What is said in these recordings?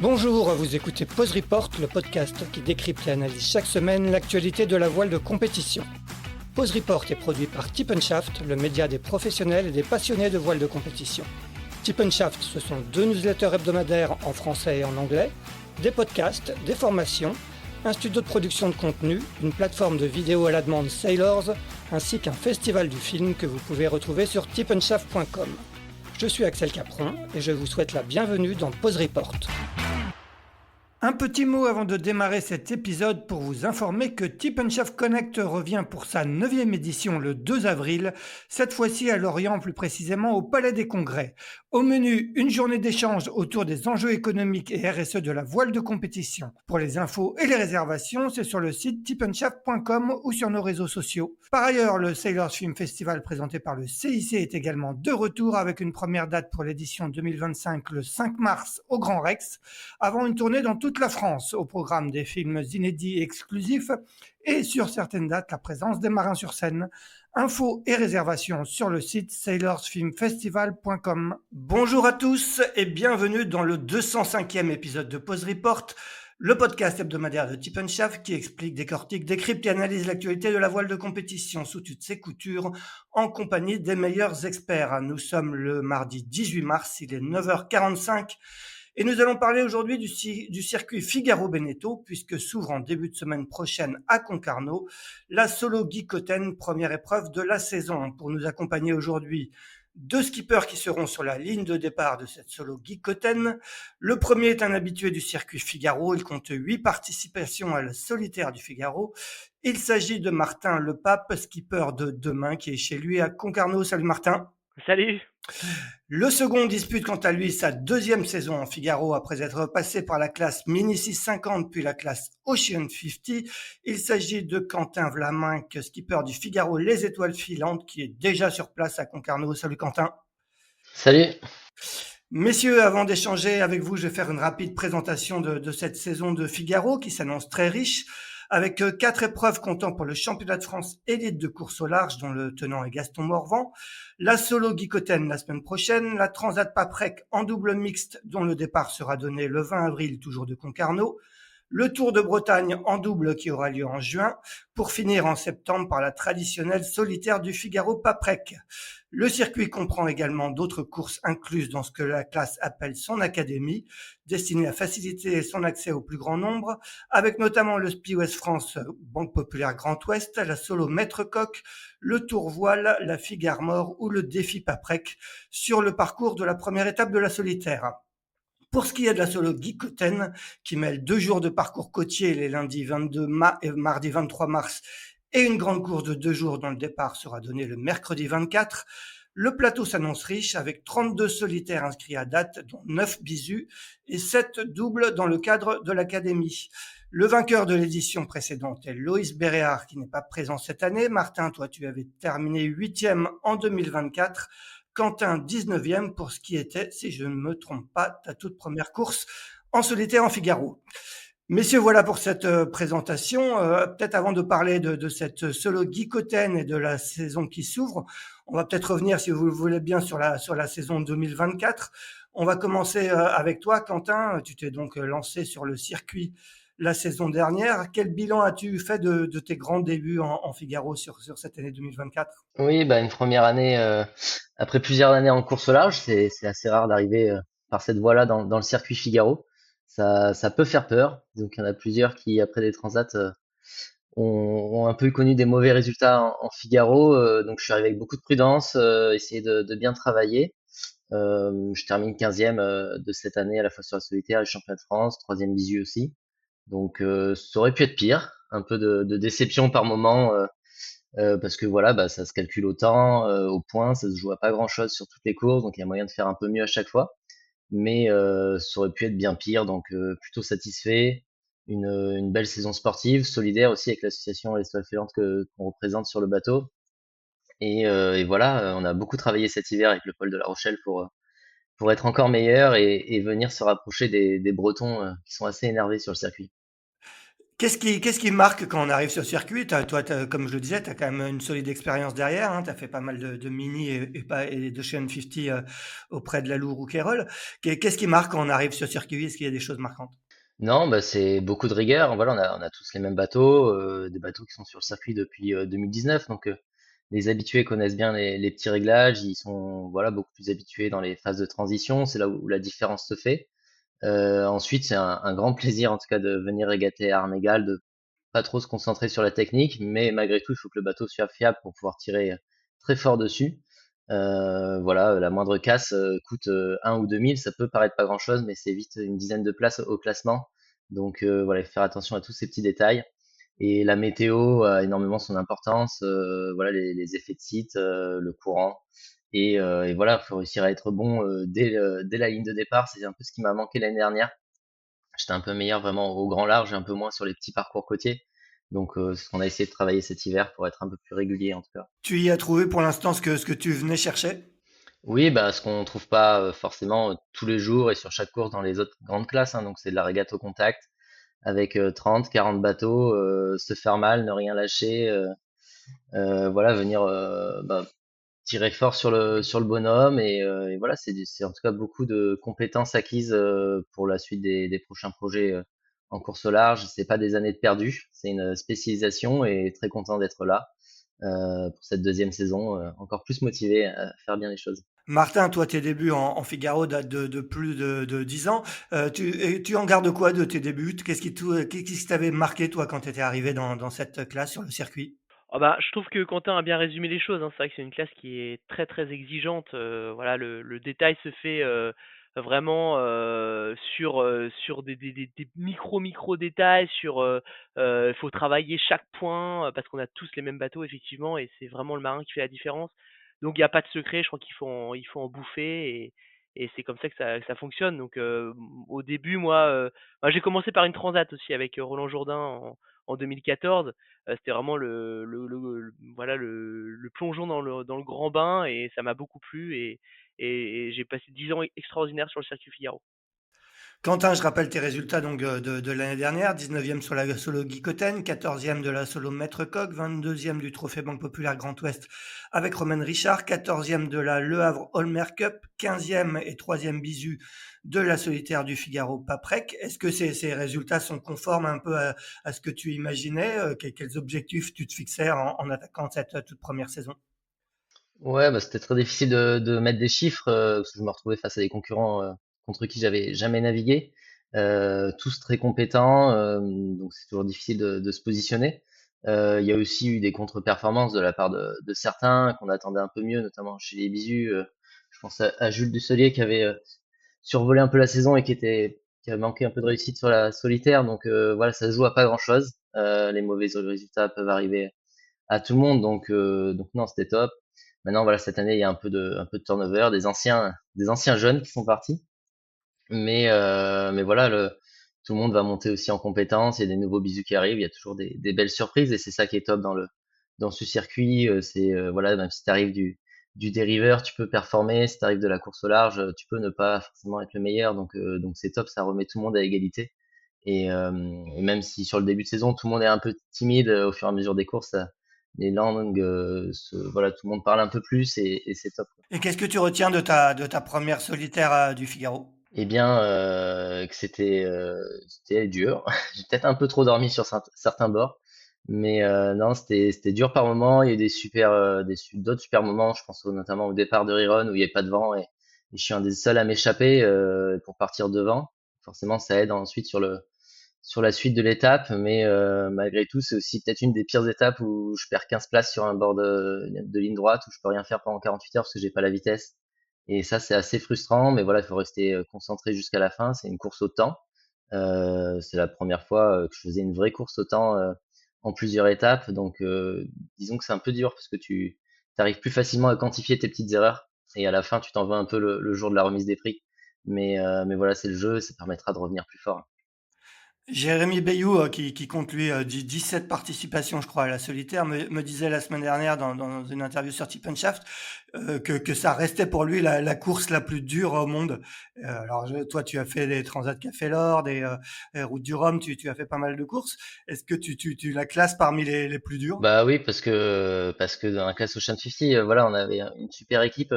Bonjour, vous écoutez Pause Report, le podcast qui décrypte et analyse chaque semaine l'actualité de la voile de compétition. Pause Report est produit par Tip & Shaft, le média des professionnels et des passionnés de voile de compétition. Tip & Shaft, ce sont 2 newsletters hebdomadaires en français et en anglais, des podcasts, des formations, un studio de production de contenu, une plateforme de vidéos à la demande Sailors, ainsi qu'un festival du film que vous pouvez retrouver sur tipandshaft.com. Je suis Axel Capron et je vous souhaite la bienvenue dans Pause Report. Un petit mot avant de démarrer cet épisode pour vous informer que Tip & Shaft Connect revient pour sa 9e édition le 2 avril, cette fois-ci à Lorient, plus précisément au Palais des Congrès. Au menu, une journée d'échange autour des enjeux économiques et RSE de la voile de compétition. Pour les infos et les réservations, c'est sur le site tipandshaft.com ou sur nos réseaux sociaux. Par ailleurs, le Sailors Film Festival présenté par le CIC est également de retour avec une première date pour l'édition 2025 le 5 mars au Grand Rex, avant une tournée dans toute la France, au programme des films inédits et exclusifs et sur certaines dates la présence des marins sur scène. Infos et réservations sur le site sailorsfilmfestival.com. Bonjour à tous et bienvenue dans le 205e épisode de Pause Report, le podcast hebdomadaire de Tip & Shaft qui explique, décortique, décrypte et analyse l'actualité de la voile de compétition sous toutes ses coutures en compagnie des meilleurs experts. Nous sommes le mardi 18 mars, il est 9h45. Et nous allons parler aujourd'hui du circuit Figaro-Beneteau, puisque s'ouvre en début de semaine prochaine à Concarneau la Solo Guy Cotten, première épreuve de la saison. Pour nous accompagner aujourd'hui, 2 skippers qui seront sur la ligne de départ de cette Solo Guy Cotten. Le premier est un habitué du circuit Figaro, il compte 8 participations à la solitaire du Figaro. Il s'agit de Martin Lepape, skipper de demain, qui est chez lui à Concarneau. Salut Martin. Salut. Le second dispute quant à lui sa 2e saison en Figaro après être passé par la classe Mini 650 puis la classe Ocean 50. Il s'agit de Quentin Vlaminck, skipper du Figaro Les Étoiles Filantes qui est déjà sur place à Concarneau. Salut Quentin. Salut. Messieurs, avant d'échanger avec vous, je vais faire une rapide présentation de cette saison de Figaro qui s'annonce très riche, avec 4 épreuves comptant pour le championnat de France élite de course au large, dont le tenant est Gaston Morvan, la Solo Guy Cotten la semaine prochaine, la Transat Paprec en double mixte, dont le départ sera donné le 20 avril, toujours de Concarneau, le Tour de Bretagne en double qui aura lieu en juin, pour finir en septembre par la traditionnelle solitaire du Figaro Paprec. Le circuit comprend également d'autres courses incluses dans ce que la classe appelle son académie, destinée à faciliter son accès au plus grand nombre, avec notamment le Spi West France Banque Populaire Grand Ouest, la Solo Maître Coq, le Tour Voile, la Figue Armor ou le Défi Paprec sur le parcours de la première étape de la solitaire. Pour ce qui est de la Solo Guy Cotten, qui mêle 2 jours de parcours côtier les lundis 22 et mardi 23 mars et une grande course de 2 jours dont le départ sera donné le mercredi 24, le plateau s'annonce riche avec 32 solitaires inscrits à date, dont 9 bisus et 7 doubles dans le cadre de l'académie. Le vainqueur de l'édition précédente est Loïs Béréard qui n'est pas présent cette année. Martin, toi tu avais terminé 8e en 2024. Quentin 19e pour ce qui était, si je ne me trompe pas, ta toute première course en solitaire en Figaro. Messieurs, voilà pour cette présentation. Peut-être avant de parler de cette Solo Guy Cotten et de la saison qui s'ouvre, on va peut-être revenir, si vous le voulez bien, sur la saison 2024. On va commencer avec toi, Quentin. Tu t'es donc lancé sur le circuit la saison dernière. Quel bilan as-tu fait de tes grands débuts en Figaro sur cette année 2024 ? Oui, une première année, après plusieurs années en course au large, c'est assez rare d'arriver par cette voie-là dans le circuit Figaro. Ça peut faire peur. Donc il y en a plusieurs qui, après des transats, ont un peu connu des mauvais résultats en Figaro. Donc je suis arrivé avec beaucoup de prudence, essayer de bien travailler. Je termine 15e de cette année à la fois sur la solitaire et le championnat de France, 3e bisu aussi. Donc ça aurait pu être pire, un peu de déception par moment, parce que voilà, ça se calcule au temps, au point, ça se joue à pas grand-chose sur toutes les courses, donc il y a moyen de faire un peu mieux à chaque fois. Mais ça aurait pu être bien pire, donc plutôt satisfait. Une belle saison sportive, solidaire aussi avec l'association Les Étoiles Filantes qu'on représente sur le bateau. Et voilà, on a beaucoup travaillé cet hiver avec le pôle de La Rochelle pour être encore meilleur et venir se rapprocher des Bretons qui sont assez énervés sur le circuit. Qu'est-ce qui marque quand on arrive sur le circuit? Toi, comme je le disais, tu as quand même une solide expérience derrière, hein. Tu as fait pas mal de mini et de Chien 50 auprès de la Loue Rouquayrol. Qu'est-ce qui marque quand on arrive sur le circuit? Est-ce qu'il y a des choses marquantes? Non, bah, c'est beaucoup de rigueur. Voilà, on a tous les mêmes bateaux, des bateaux qui sont sur le circuit depuis 2019. Donc, les habitués connaissent bien les petits réglages. Ils sont voilà, beaucoup plus habitués dans les phases de transition. C'est là où la différence se fait. Ensuite, c'est un grand plaisir, en tout cas, de venir régater à armes égales, de pas trop se concentrer sur la technique, mais malgré tout, il faut que le bateau soit fiable pour pouvoir tirer très fort dessus. Voilà, la moindre casse coûte 1 ou 2 000, ça peut paraître pas grand-chose, mais c'est vite une dizaine de places au classement. Donc voilà, il faut faire attention à tous ces petits détails. Et la météo a énormément son importance. Voilà, les effets de site, le courant. Et voilà, il faut réussir à être bon dès la ligne de départ. C'est un peu ce qui m'a manqué l'année dernière. J'étais un peu meilleur vraiment au grand large et un peu moins sur les petits parcours côtiers. Donc c'est ce qu'on a essayé de travailler cet hiver pour être un peu plus régulier en tout cas. Tu y as trouvé pour l'instant ce que tu venais chercher? Oui, bah, ce qu'on trouve pas forcément tous les jours et sur chaque course dans les autres grandes classes, hein. Donc c'est de la régate au contact avec 30, 40 bateaux, se faire mal, ne rien lâcher, voilà, venir bah, tirer fort sur le bonhomme et voilà, c'est en tout cas beaucoup de compétences acquises pour la suite des prochains projets en course au large. C'est pas des années de perdu, c'est une spécialisation et très content d'être là pour cette deuxième saison, encore plus motivé à faire bien les choses. Martin, toi, tes débuts en Figaro datent de plus de 10 ans. Tu en gardes quoi de tes débuts? Qu'est-ce qui t'avait marqué, toi, quand tu étais arrivé dans cette classe sur le circuit? Ah bah, je trouve que Quentin a bien résumé les choses, hein. C'est vrai que c'est une classe qui est très très exigeante. Voilà, le détail se fait vraiment sur des micro détails. Il faut travailler chaque point parce qu'on a tous les mêmes bateaux effectivement, et c'est vraiment le marin qui fait la différence. Donc il n'y a pas de secret. Je crois qu'il faut en bouffer, et c'est comme ça que ça fonctionne. Donc au début, moi, j'ai commencé par une transat aussi avec Roland Jourdain en 2014. C'était vraiment voilà le plongeon dans le grand bain, et ça m'a beaucoup plu, et j'ai passé 10 ans extraordinaires sur le circuit Figaro. Quentin, je rappelle tes résultats donc de l'année dernière, 19e sur la solo Guy Cotten, 14e de la solo Maître Coq, 22e du Trophée Banque Populaire Grand Ouest avec Romain Richard, 14e de la Le Havre Holmer Cup, 15e et 3e bisu de la solitaire du Figaro Paprec. Est-ce que ces résultats sont conformes un peu à ce que tu imaginais? Quels objectifs tu te fixais en attaquant cette toute première saison? Ouais, bah, c'était très difficile de mettre des chiffres parce que je me retrouvais face à des concurrents contre qui j'avais jamais navigué, tous très compétents, donc c'est toujours difficile de se positionner. Il y a aussi eu des contre-performances de la part de certains qu'on attendait un peu mieux, notamment chez les Bisus. Je pense à Jules Dussolier qui avait survolé un peu la saison et qui avait manqué un peu de réussite sur la solitaire. Donc voilà, ça se joue à pas grand-chose. Les mauvais résultats peuvent arriver à tout le monde, donc non, c'était top. Maintenant, voilà, cette année, il y a un peu de turnover, des anciens jeunes qui sont partis. Mais voilà, tout le monde va monter aussi en compétences. Il y a des nouveaux bisous qui arrivent. Il y a toujours des belles surprises et c'est ça qui est top dans ce circuit. C'est voilà, même si tu arrives du dériveur, tu peux performer. Si tu arrives de la course au large, tu peux ne pas forcément être le meilleur. Donc c'est top, ça remet tout le monde à égalité. Et même si sur le début de saison, tout le monde est un peu timide, au fur et à mesure des courses, les langues, voilà, tout le monde parle un peu plus et c'est top. Et qu'est-ce que tu retiens de ta première solitaire du Figaro? Eh bien, que c'était dur. J'ai peut-être un peu trop dormi sur certains bords, mais non, c'était dur par moments. Il y a eu d'autres super moments. Je pense notamment au départ de Riron où il n'y avait pas de vent et je suis un des seuls à m'échapper pour partir devant. Forcément, ça aide ensuite sur la suite de l'étape, mais malgré tout, c'est aussi peut-être une des pires étapes où je perds 15 places sur un bord de ligne droite où je peux rien faire pendant 48 heures parce que j'ai pas la vitesse. Et ça, c'est assez frustrant, mais voilà, il faut rester concentré jusqu'à la fin. C'est une course au temps. C'est la première fois que je faisais une vraie course au temps en plusieurs étapes. Donc, disons que c'est un peu dur parce que tu arrives plus facilement à quantifier tes petites erreurs. Et à la fin, tu t'en veux un peu le jour de la remise des prix. Mais voilà, c'est le jeu, ça permettra de revenir plus fort. Jérémy Bayou, qui compte lui 17 participations, je crois, à la solitaire, me disait la semaine dernière dans une interview sur Tip and Shaft que ça restait pour lui la course la plus dure au monde. Alors, toi, tu as fait des Transat Café Lord, des Routes du Rhum, tu as fait pas mal de courses. Est-ce que tu la classes parmi les plus dures? Bah oui, parce que dans la classe Ocean 50, voilà, on avait une super équipe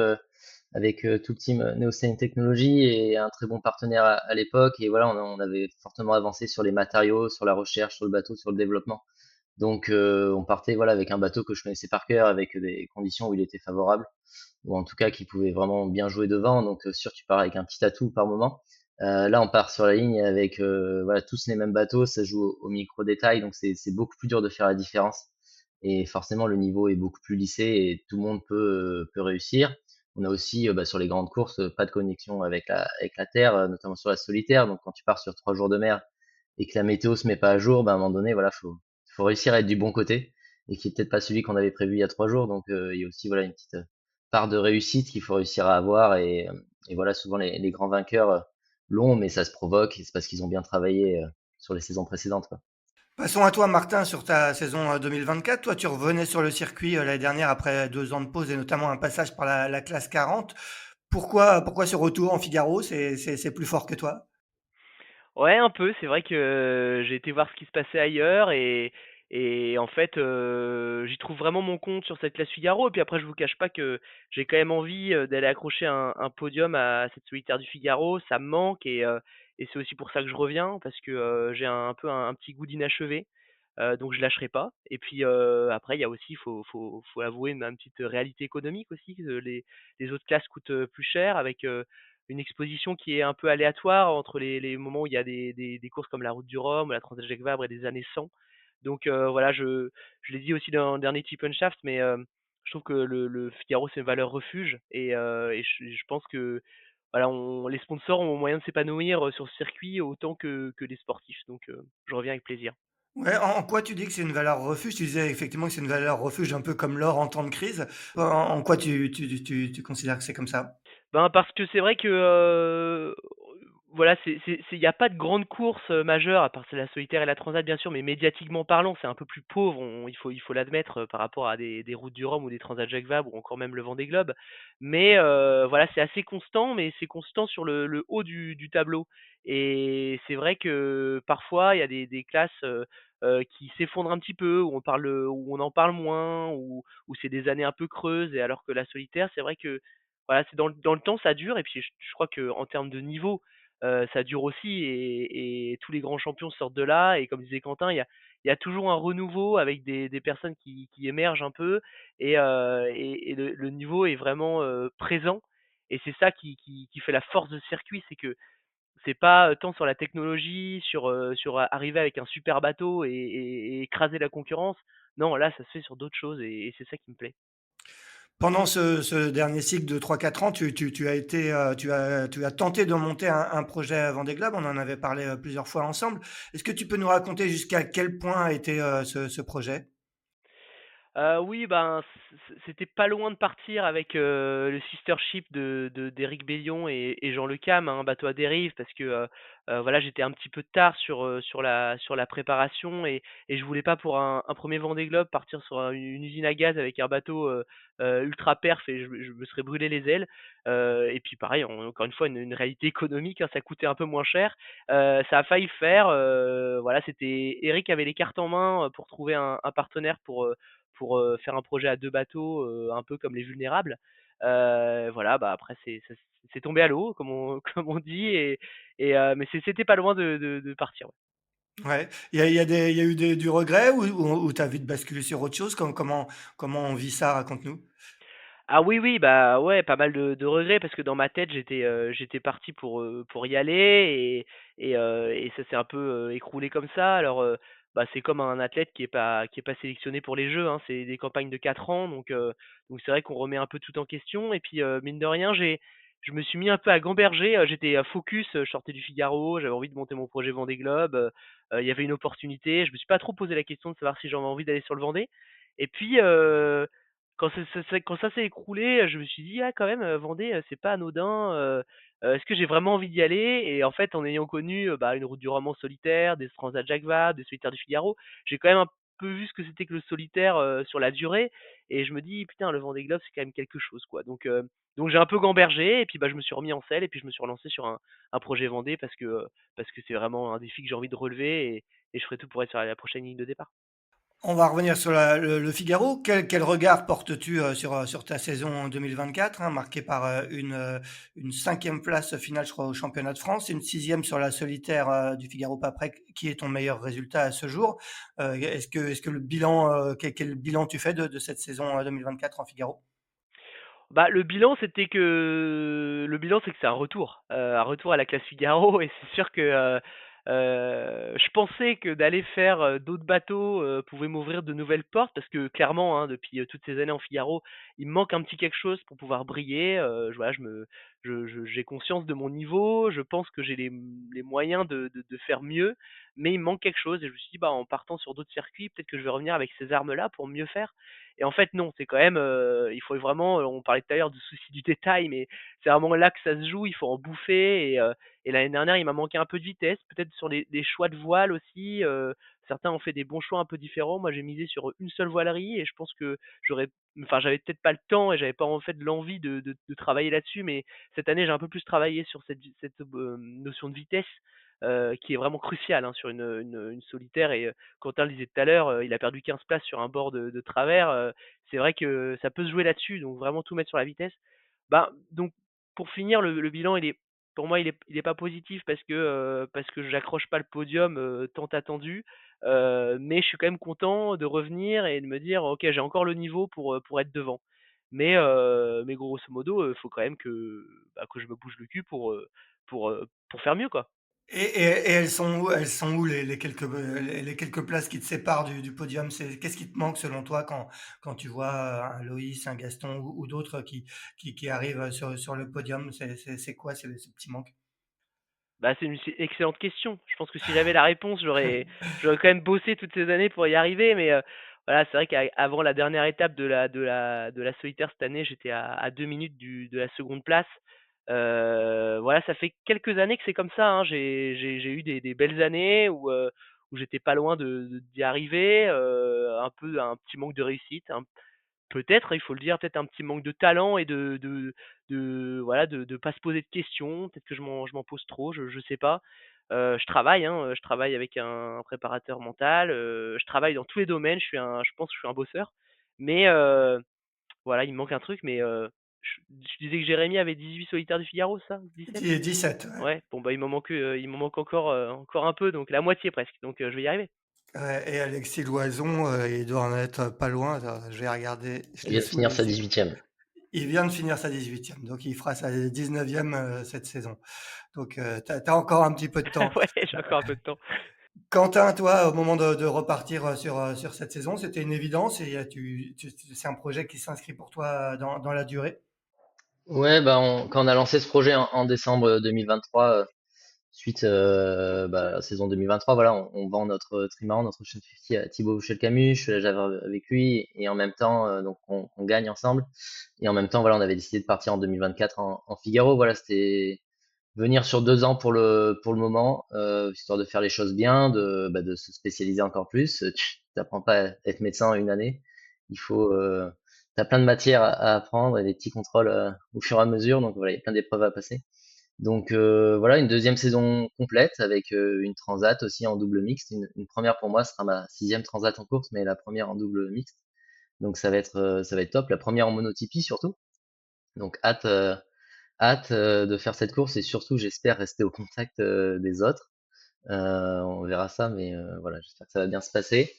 avec tout le team Neosane Technologies et un très bon partenaire à l'époque. Et voilà, on avait fortement avancé sur les matériaux, sur la recherche, sur le bateau, sur le développement. Donc on partait voilà avec un bateau que je connaissais par cœur, avec des conditions où il était favorable, ou en tout cas qui pouvait vraiment bien jouer devant. Donc sûr, tu pars avec un petit atout par moment. Là, on part sur la ligne avec voilà tous les mêmes bateaux, ça joue au micro détail, donc c'est beaucoup plus dur de faire la différence. Et forcément, le niveau est beaucoup plus lissé et tout le monde peut réussir. On a aussi bah, sur les grandes courses pas de connexion avec la terre, notamment sur la solitaire. Donc quand tu pars sur 3 jours de mer et que la météo se met pas à jour, bah, à un moment donné, voilà, faut réussir à être du bon côté et qui est peut-être pas celui qu'on avait prévu il y a 3 jours. Donc il y a aussi voilà une petite part de réussite qu'il faut réussir à avoir et voilà souvent les grands vainqueurs l'ont, mais ça se provoque et c'est parce qu'ils ont bien travaillé sur les saisons précédentes, quoi. Passons à toi, Martin, sur ta saison 2024. Toi, tu revenais sur le circuit l'année dernière après 2 ans de pause et notamment un passage par la classe 40. Pourquoi ce retour en Figaro? C'est plus fort que toi? Ouais, un peu. C'est vrai que j'ai été voir ce qui se passait ailleurs et en fait, j'y trouve vraiment mon compte sur cette classe Figaro. Et puis après, je vous cache pas que j'ai quand même envie d'aller accrocher un podium à cette solitaire du Figaro. Ça me manque et c'est aussi pour ça que je reviens parce que j'ai un peu un petit goût d'inachevé. Donc je lâcherai pas. Et puis après, il y a aussi, faut avouer une petite réalité économique aussi. Que les autres classes coûtent plus cher avec une exposition qui est un peu aléatoire entre les moments où il y a des courses comme la Route du Rhum, la Transat Jacques Vabre et des années 100. Donc voilà, je l'ai dit aussi dans le dernier Tip and Shaft, mais je trouve que le Figaro c'est une valeur refuge et je pense que voilà, les sponsors ont moyen de s'épanouir sur ce circuit autant que les sportifs. Donc je reviens avec plaisir. Ouais, en quoi tu dis que c'est une valeur refuge? Tu disais effectivement que c'est une valeur refuge un peu comme l'or en temps de crise. En quoi tu considères que c'est comme ça? Ben, parce que c'est vrai que, voilà, il y a pas de grandes courses, majeures à part c'est la solitaire et la transat bien sûr, mais médiatiquement parlant, c'est un peu plus pauvre, il faut l'admettre, par rapport à des routes du Rhum ou des transats Jacques Vabre ou encore même le Vendée Globe. Mais, voilà, c'est assez constant, mais c'est constant sur le haut du tableau. Et c'est vrai que parfois il y a des classes, qui s'effondrent un petit peu, où on en parle moins, où c'est des années un peu creuses et alors que la solitaire, c'est vrai que voilà, c'est dans le temps, ça dure et puis je crois qu'en termes de niveau, ça dure aussi et tous les grands champions sortent de là et comme disait Quentin, il y a toujours un renouveau avec des personnes qui émergent un peu et le niveau est vraiment, présent et c'est ça qui fait la force de ce circuit. C'est que c'est pas, tant sur la technologie, sur arriver avec un super bateau et écraser la concurrence. Non, là, ça se fait sur d'autres choses et c'est ça qui me plaît. Pendant ce dernier cycle de 3 4 ans, tu as été, tu as tenté de monter un projet Vendée Globe. On en avait parlé plusieurs fois ensemble. Est-ce que tu peux nous raconter jusqu'à quel point a été ce projet? Oui, ben, c'était pas loin de partir avec, le sister ship de d'Éric Bellion et Jean Le Cam, hein, bateau à dérive parce que, voilà, j'étais un petit peu tard sur la préparation et je voulais pas pour un 1er Vendée Globe partir sur une usine à gaz avec un bateau, ultra perf et je me serais brûlé les ailes. Et puis pareil, encore une fois, une réalité économique, hein, ça coûtait un peu moins cher. Ça a failli le faire, voilà, c'était Éric avait les cartes en main, pour trouver un partenaire pour faire un projet à 2 bateaux, un peu comme les Vulnérables. Voilà, bah, après c'est tombé à l'eau comme on comme on dit mais c'était pas loin de partir, ouais. Ouais. Il y a eu du regret ou tu as vite basculé sur autre chose? Comment on vit ça? Raconte-nous. Ah oui, oui, bah, ouais, pas mal de regrets parce que dans ma tête, j'étais parti pour y aller et ça s'est un peu, écroulé comme ça. Alors, bah, c'est comme un athlète qui est pas sélectionné pour les Jeux, hein. C'est des campagnes de 4 ans donc c'est vrai qu'on remet un peu tout en question et puis, mine de rien, je me suis mis un peu à gamberger, j'étais, focus, je sortais du Figaro, j'avais envie de monter mon projet Vendée Globe, il y avait une opportunité. Je me suis pas trop posé la question de savoir si j'avais envie d'aller sur le Vendée et puis, quand ça s'est écroulé, je me suis dit: «Ah quand même, Vendée, c'est pas anodin, est-ce que j'ai vraiment envie d'y aller?» Et en fait, en ayant connu, bah, une route du roman solitaire, des transats Jacques Vabre, des solitaires du Figaro, j'ai quand même un peu vu ce que c'était que le solitaire, sur la durée et je me dis: «Putain, le Vendée Globe, c'est quand même quelque chose, quoi». Donc j'ai un peu gambergé et puis, bah, je me suis remis en selle et puis je me suis relancé sur un projet Vendée parce que c'est vraiment un défi que j'ai envie de relever et je ferai tout pour être sur la prochaine ligne de départ. On va revenir sur le Figaro. Quel regard portes-tu sur ta saison 2024, hein, marquée par une cinquième place finale, je crois, au championnat de France, et une sixième sur la solitaire du Figaro Paprec, qui est ton meilleur résultat à ce jour. Est-ce que le bilan, quel bilan tu fais de cette saison 2024 en Figaro? Bah, le bilan, c'est que c'est un retour à la classe Figaro et c'est sûr que, je pensais que d'aller faire, d'autres bateaux, pouvait m'ouvrir de nouvelles portes parce que clairement, hein, depuis, toutes ces années en Figaro, il me manque un petit quelque chose pour pouvoir briller, je voilà, j'ai conscience de mon niveau, je pense que j'ai les moyens de faire mieux, mais il me manque quelque chose et je me suis dit: «Bah, en partant sur d'autres circuits, peut-être que je vais revenir avec ces armes-là pour mieux faire». Et en fait, non, c'est quand même, il faut vraiment, on parlait tout à l'heure du souci du détail, mais c'est vraiment là que ça se joue, il faut en bouffer et l'année dernière, il m'a manqué un peu de vitesse, peut-être sur les choix de voile aussi, certains ont fait des bons choix un peu différents. Moi, j'ai misé sur une seule voilerie et je pense que j'aurais j'avais peut-être pas le temps et j'avais pas en fait l'envie de travailler là-dessus, mais cette année, j'ai un peu plus travaillé sur notion de vitesse, qui est vraiment cruciale, hein, sur une solitaire et Quentin le disait tout à l'heure, il a perdu 15 places sur un bord de travers. C'est vrai que ça peut se jouer là-dessus, donc vraiment tout mettre sur la vitesse. Bah, donc pour finir, le bilan, pour moi, il est pas positif parce que j'accroche pas le podium tant attendu. Mais je suis quand même content de revenir et de me dire, ok, j'ai encore le niveau pour être devant. Mais grosso modo, il faut quand même que je me bouge le cul pour faire mieux, quoi. Et elles sont où les quelques places qui te séparent du podium? Qu'est-ce qui te manque selon toi quand tu vois un Loïs, un Gaston ou d'autres qui arrivent sur le podium? C'est quoi ces petits manques? Bah, c'est une excellente question. Je pense que si j'avais la réponse, j'aurais quand même bossé toutes ces années pour y arriver, mais voilà, c'est vrai qu'avant la dernière étape de la solitaire cette année, j'étais à 2 minutes de la seconde place. Voilà, ça fait quelques années que c'est comme ça, hein. J'ai eu des belles années où j'étais pas loin d'y arriver, un peu un petit manque de réussite, peut-être, il faut le dire, peut-être un petit manque de talent et voilà, de pas se poser de questions. Peut-être que je m'en pose trop, je sais pas. Je travaille, hein, je travaille avec un préparateur mental, je travaille dans tous les domaines, je pense que je suis un bosseur. Mais voilà, il me manque un truc, mais je disais que Jérémy avait 18 solitaires du Figaro, c'est ça? 17? 17, ouais. Ouais, bon, bah, il m'en manque encore un peu, donc la moitié presque, donc je vais y arriver. Ouais, et Alexis Loison, il doit en être pas loin. Attends, je vais regarder, je Il l'ai vient de sous finir les sa yeux. 18e. Il vient de finir sa 18e, donc il fera sa 19e cette saison. Donc t'as encore un petit peu de temps. Ouais, j'ai encore un peu de temps. Quentin, toi, au moment de repartir sur cette saison, c'était une évidence et c'est un projet qui s'inscrit pour toi dans la durée? Ouais, bah quand on a lancé ce projet en décembre 2023, suite bah, à la saison 2023, voilà, on vend notre trimaran, notre Ocean 50 à Thibaut Bouchel-Camus, je fais la Java avec lui, et en même temps, donc on gagne ensemble. Et en même temps, voilà, on avait décidé de partir en 2024 en Figaro. Voilà, c'était venir sur 2 ans pour le moment, histoire de faire les choses bien, de se spécialiser encore plus. Tu n'apprends pas à être médecin en une année. Il faut, t'as plein de matières à apprendre et des petits contrôles au fur et à mesure. Donc voilà, il y a plein d'épreuves à passer. Donc voilà, une deuxième saison complète avec une transat aussi en double mixte. Une première pour moi, ce sera ma sixième transat en course, mais la première en double mixte. Donc ça va être top. La première en monotypie surtout. Donc hâte de faire cette course et surtout j'espère rester au contact des autres. On verra ça, mais voilà, j'espère que ça va bien se passer.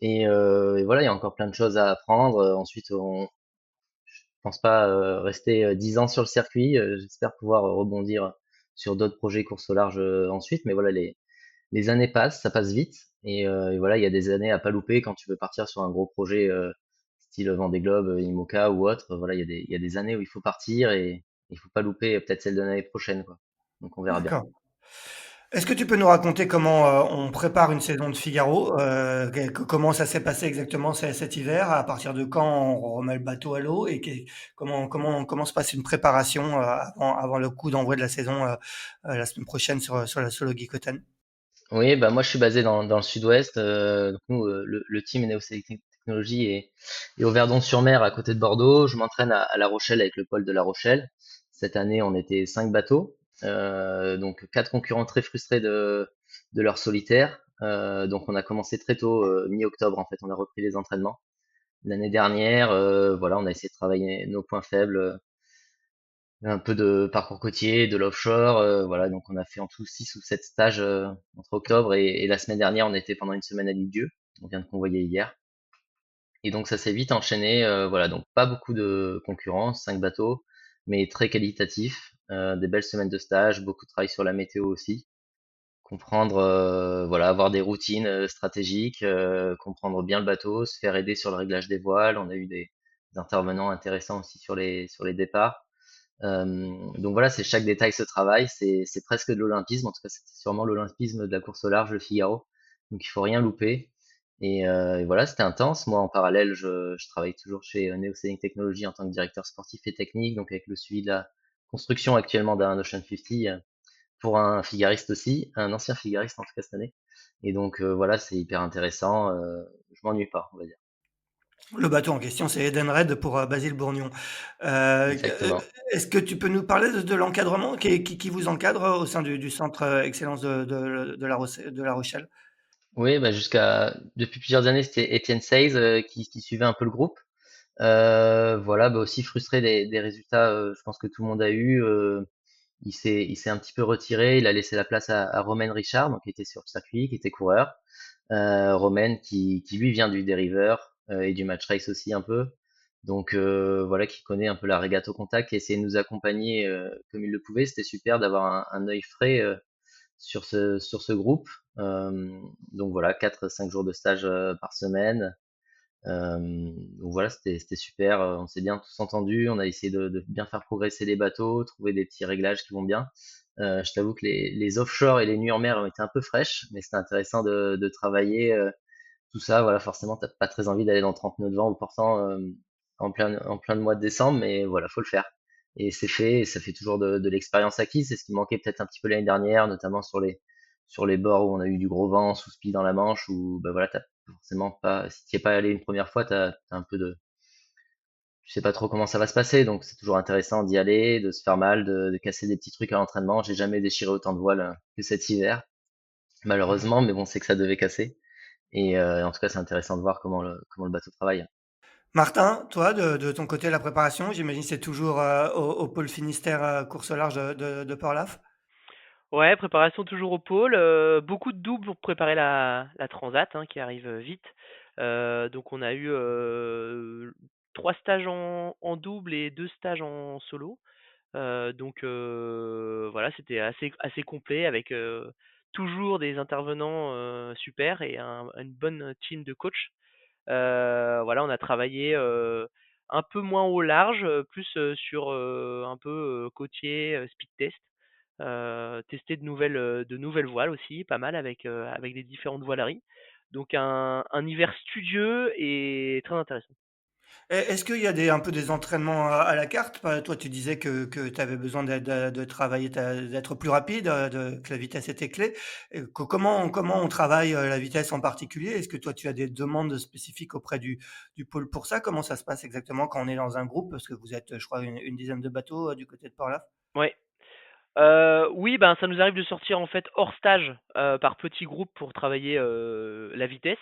Et voilà, il y a encore plein de choses à apprendre. Ensuite, je pense pas rester 10 ans sur le circuit. J'espère pouvoir rebondir sur d'autres projets course au large ensuite. Mais voilà, les années passent, ça passe vite. Et voilà, il y a des années à pas louper quand tu veux partir sur un gros projet style Vendée Globe, IMOCA ou autre. Voilà, il y a des années où il faut partir et il faut pas louper peut-être celle de l'année prochaine, quoi. Donc on verra bien. D'accord. Est-ce que tu peux nous raconter comment on prépare une saison de Figaro? Comment ça s'est passé exactement cet hiver? À partir de quand on remet le bateau à l'eau et comment se passe une préparation avant le coup d'envoi de la saison la semaine prochaine sur le Geekoten? Oui, bah moi je suis basé dans le sud-ouest. Donc nous, le team Néo Technologies est au Verdon-sur-Mer, à côté de Bordeaux. Je m'entraîne à La Rochelle avec le pôle de La Rochelle. Cette année, on était 5 bateaux, donc 4 concurrents très frustrés de leur solitaire. Donc on a commencé très tôt, mi-octobre en fait, on a repris les entraînements. L'année dernière, voilà, on a essayé de travailler nos points faibles, un peu de parcours côtier, de l'offshore, voilà, donc on a fait en tout 6 ou 7 stages entre octobre et la semaine dernière, on était pendant une semaine à l'île-Dieu. On vient de convoyer hier. Et donc ça s'est vite enchaîné, voilà, donc pas beaucoup de concurrence, 5 bateaux, mais très qualitatif, des belles semaines de stage, beaucoup de travail sur la météo aussi, comprendre, voilà, avoir des routines stratégiques, comprendre bien le bateau, se faire aider sur le réglage des voiles. On a eu des intervenants intéressants aussi sur les départs. Donc voilà, c'est chaque détail se travaille, c'est presque de l'olympisme, en tout cas c'est sûrement l'olympisme de la course au large, le Figaro, donc il faut rien louper. Et voilà, c'était intense. Moi en parallèle, je travaille toujours chez Neo Sailing Technologies en tant que directeur sportif et technique, donc avec le suivi de la construction actuellement d'un Ocean 50 pour un figariste aussi, un ancien figariste en tout cas cette année. Et donc voilà, c'est hyper intéressant, je m'ennuie pas, on va dire. Le bateau en question, c'est Edenred pour Basile Bourgnon. Exactement. Est-ce que tu peux nous parler de l'encadrement qui vous encadre au sein du centre excellence de La Rochelle? Oui, bah depuis plusieurs années, c'était Étienne Seize qui suivait un peu le groupe. Voilà, bah aussi frustré des résultats, je pense que tout le monde a eu. Il s'est un petit peu retiré, il a laissé la place à Romain Richard, donc qui était sur le circuit, qui était coureur. Romain qui lui vient du dériveur et du match race aussi un peu. Donc voilà, qui connaît un peu la régate au contact, qui a essayé de nous accompagner comme il le pouvait. C'était super d'avoir un œil frais sur ce groupe. Donc voilà, 4 5 jours de stage par semaine. Donc voilà, c'était super. On s'est bien tous entendus. On a essayé de bien faire progresser les bateaux, trouver des petits réglages qui vont bien. Je t'avoue que les offshore et les nuits en mer ont été un peu fraîches, mais c'était intéressant de travailler tout ça. Voilà, forcément, t'as pas très envie d'aller dans 30 nœuds de vent au portant en plein de mois de décembre, mais voilà, faut le faire. Et c'est fait, et ça fait toujours de l'expérience acquise. C'est ce qui manquait peut-être un petit peu l'année dernière, notamment sur les bords où on a eu du gros vent, sous spi dans la Manche, où bah voilà, t'as forcément pas, si t'y es pas allé une première fois, t'as un peu tu sais pas trop comment ça va se passer, donc c'est toujours intéressant d'y aller, de se faire mal, de casser des petits trucs à l'entraînement. J'ai jamais déchiré autant de voiles que cet hiver, Mhm. malheureusement, mais bon, c'est que ça devait casser. Et en tout cas, c'est intéressant de voir comment le bateau travaille. Martin, toi, de ton côté, la préparation, j'imagine que c'est toujours au pôle Finistère course au large de Port-Laf? Ouais, préparation toujours au pôle, beaucoup de doubles pour préparer la transat, hein, qui arrive, vite. Donc on a eu, 3 stages en double et 2 stages en solo. Donc voilà, c'était assez complet avec, toujours des intervenants, super et une bonne team de coach. Voilà, on a travaillé, un peu moins au large, plus, sur, un peu, côtier, speed test. Tester de nouvelles voiles aussi, pas mal avec les différentes voileries. Donc un hiver studieux et très intéressant. Est-ce qu'il y a un peu des entraînements à la carte? Toi, tu disais que tu avais besoin de travailler, d'être plus rapide, que la vitesse était clé. Et comment on travaille la vitesse en particulier? Est-ce que toi, tu as des demandes spécifiques auprès du pôle pour ça? Comment ça se passe exactement quand on est dans un groupe? Parce que vous êtes, je crois, une dizaine de bateaux du côté de Port-Laf. Ouais. Oui, ben, ça nous arrive de sortir en fait hors stage, par petits groupes pour travailler, la vitesse.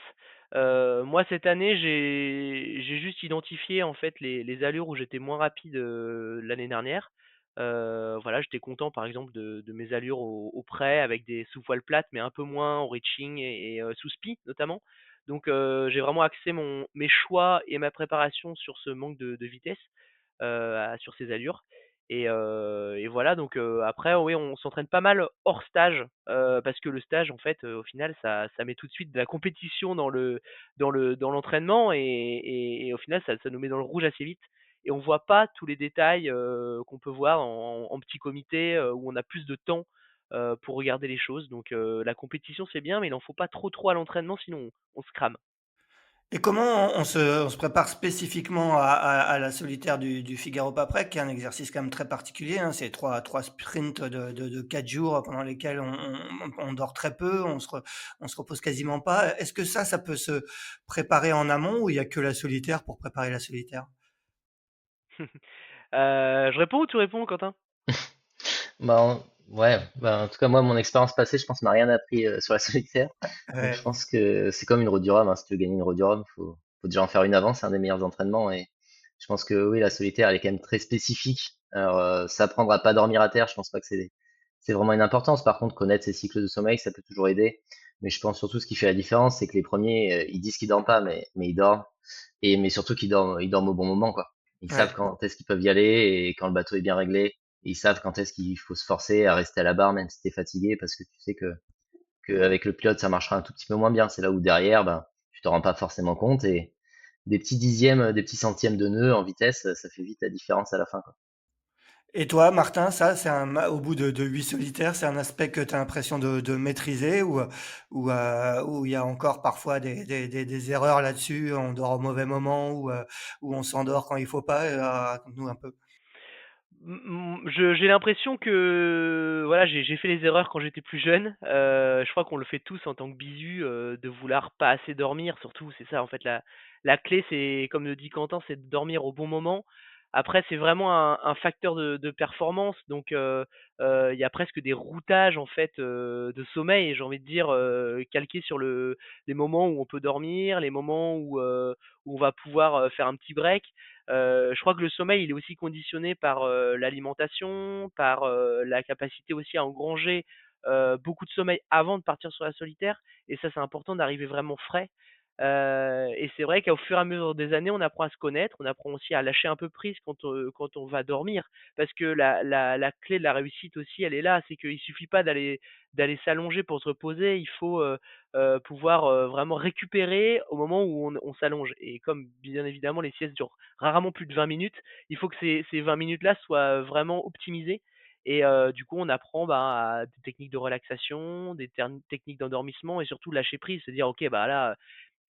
Moi cette année, j'ai juste identifié en fait les allures où j'étais moins rapide, l'année dernière. Voilà, j'étais content par exemple de mes allures au près avec des sous-voiles plates, mais un peu moins au reaching et sous spi notamment. Donc j'ai vraiment axé mes choix et ma préparation sur ce manque de vitesse, sur ces allures. Et voilà, donc après, oui, on s'entraîne pas mal hors stage, parce que le stage, en fait, au final, ça met tout de suite de la compétition dans l'entraînement et au final, ça nous met dans le rouge assez vite. Et on voit pas tous les détails qu'on peut voir en petit comité où on a plus de temps pour regarder les choses. Donc la compétition, c'est bien, mais il en faut pas trop à l'entraînement, sinon on se crame. Et comment on se prépare spécifiquement à la solitaire du Figaro Paprec, qui est un exercice quand même très particulier, hein. C'est trois sprints de 4 jours pendant lesquels on dort très peu, on se repose quasiment pas. Est-ce que ça peut se préparer en amont ou il y a que la solitaire pour préparer la solitaire? Je réponds ou tu réponds, Quentin? Bah, ouais, bah, en tout cas, moi, mon expérience passée, je pense, m'a rien appris sur la solitaire. Donc, je Ouais, pense que c'est comme une route du Rhum, hein. Si tu veux gagner une route du Rhum, faut déjà en faire une avant. C'est un des meilleurs entraînements. Et je pense que oui, la solitaire, elle est quand même très spécifique. Alors, s'apprendre à pas dormir à terre, je pense pas que c'est vraiment une importance. Par contre, connaître ses cycles de sommeil, ça peut toujours aider. Mais je pense surtout ce qui fait la différence, c'est que les premiers, ils disent qu'ils dorment pas, mais ils dorment. Mais surtout qu'ils dorment au bon moment, quoi. Ils savent ouais. quand est-ce qu'ils peuvent y aller et quand le bateau est bien réglé. Et ils savent quand est-ce qu'il faut se forcer à rester à la barre, même si t'es fatigué, parce que tu sais qu'avec le pilote, ça marchera un tout petit peu moins bien. C'est là où derrière, ben, tu te rends pas forcément compte et des petits dixièmes, des petits centièmes de nœud en vitesse, ça fait vite la différence à la fin, quoi. Et toi, Martin, ça, au bout de 8 solitaires, c'est un aspect que tu as l'impression de maîtriser ou il y a encore parfois des erreurs là-dessus, on dort au mauvais moment ou on s'endort quand il faut pas. Raconte-nous un peu. J'ai l'impression que voilà, j'ai fait les erreurs quand j'étais plus jeune. Je crois qu'on le fait tous en tant que bisu, de vouloir pas assez dormir, surtout, c'est ça en fait la clé, c'est comme le dit Quentin, c'est de dormir au bon moment. Après, c'est vraiment un facteur de performance, donc il y a presque des routages en fait, de sommeil, j'ai envie de dire, calqués sur les moments où on peut dormir, les moments où on va pouvoir faire un petit break. Je crois que le sommeil, il est aussi conditionné par l'alimentation, par la capacité aussi à engranger beaucoup de sommeil avant de partir sur la solitaire. Et ça, c'est important d'arriver vraiment frais. Et c'est vrai qu'au fur et à mesure des années, on apprend à se connaître, on apprend aussi à lâcher un peu prise quand on va dormir. Parce que la clé de la réussite aussi, elle est là. C'est qu'il suffit pas d'aller s'allonger pour se reposer. Il faut pouvoir vraiment récupérer au moment où on s'allonge. Et comme bien évidemment les siestes durent rarement plus de 20 minutes, il faut que ces 20 minutes-là soient vraiment optimisées. Et du coup, on apprend bah, à des techniques de relaxation, techniques d'endormissement et surtout lâcher prise, se dire ok bah là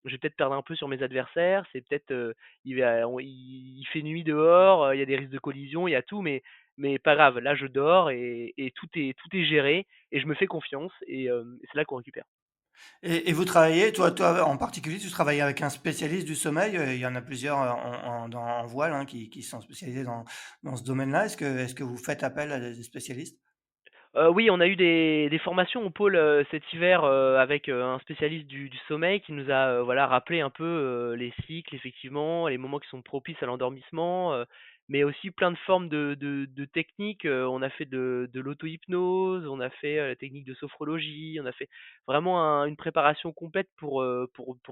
je vais peut-être perdre un peu sur mes adversaires, c'est peut-être il fait nuit dehors, il y a des risques de collision, il y a tout, mais pas grave, là je dors et tout est géré et je me fais confiance et c'est là qu'on récupère. Et vous travaillez, toi en particulier, tu travailles avec un spécialiste du sommeil. Il y en a plusieurs en voile, hein, qui sont spécialisés dans ce domaine-là. Est-ce que vous faites appel à des spécialistes? Oui, on a eu des formations au pôle, cet hiver, avec, un spécialiste du sommeil qui nous a, voilà, rappelé un peu, les cycles effectivement, les moments qui sont propices à l'endormissement, mais aussi plein de formes de techniques, on a fait de l'auto-hypnose, on a fait, la technique de sophrologie, on a fait vraiment une préparation complète pour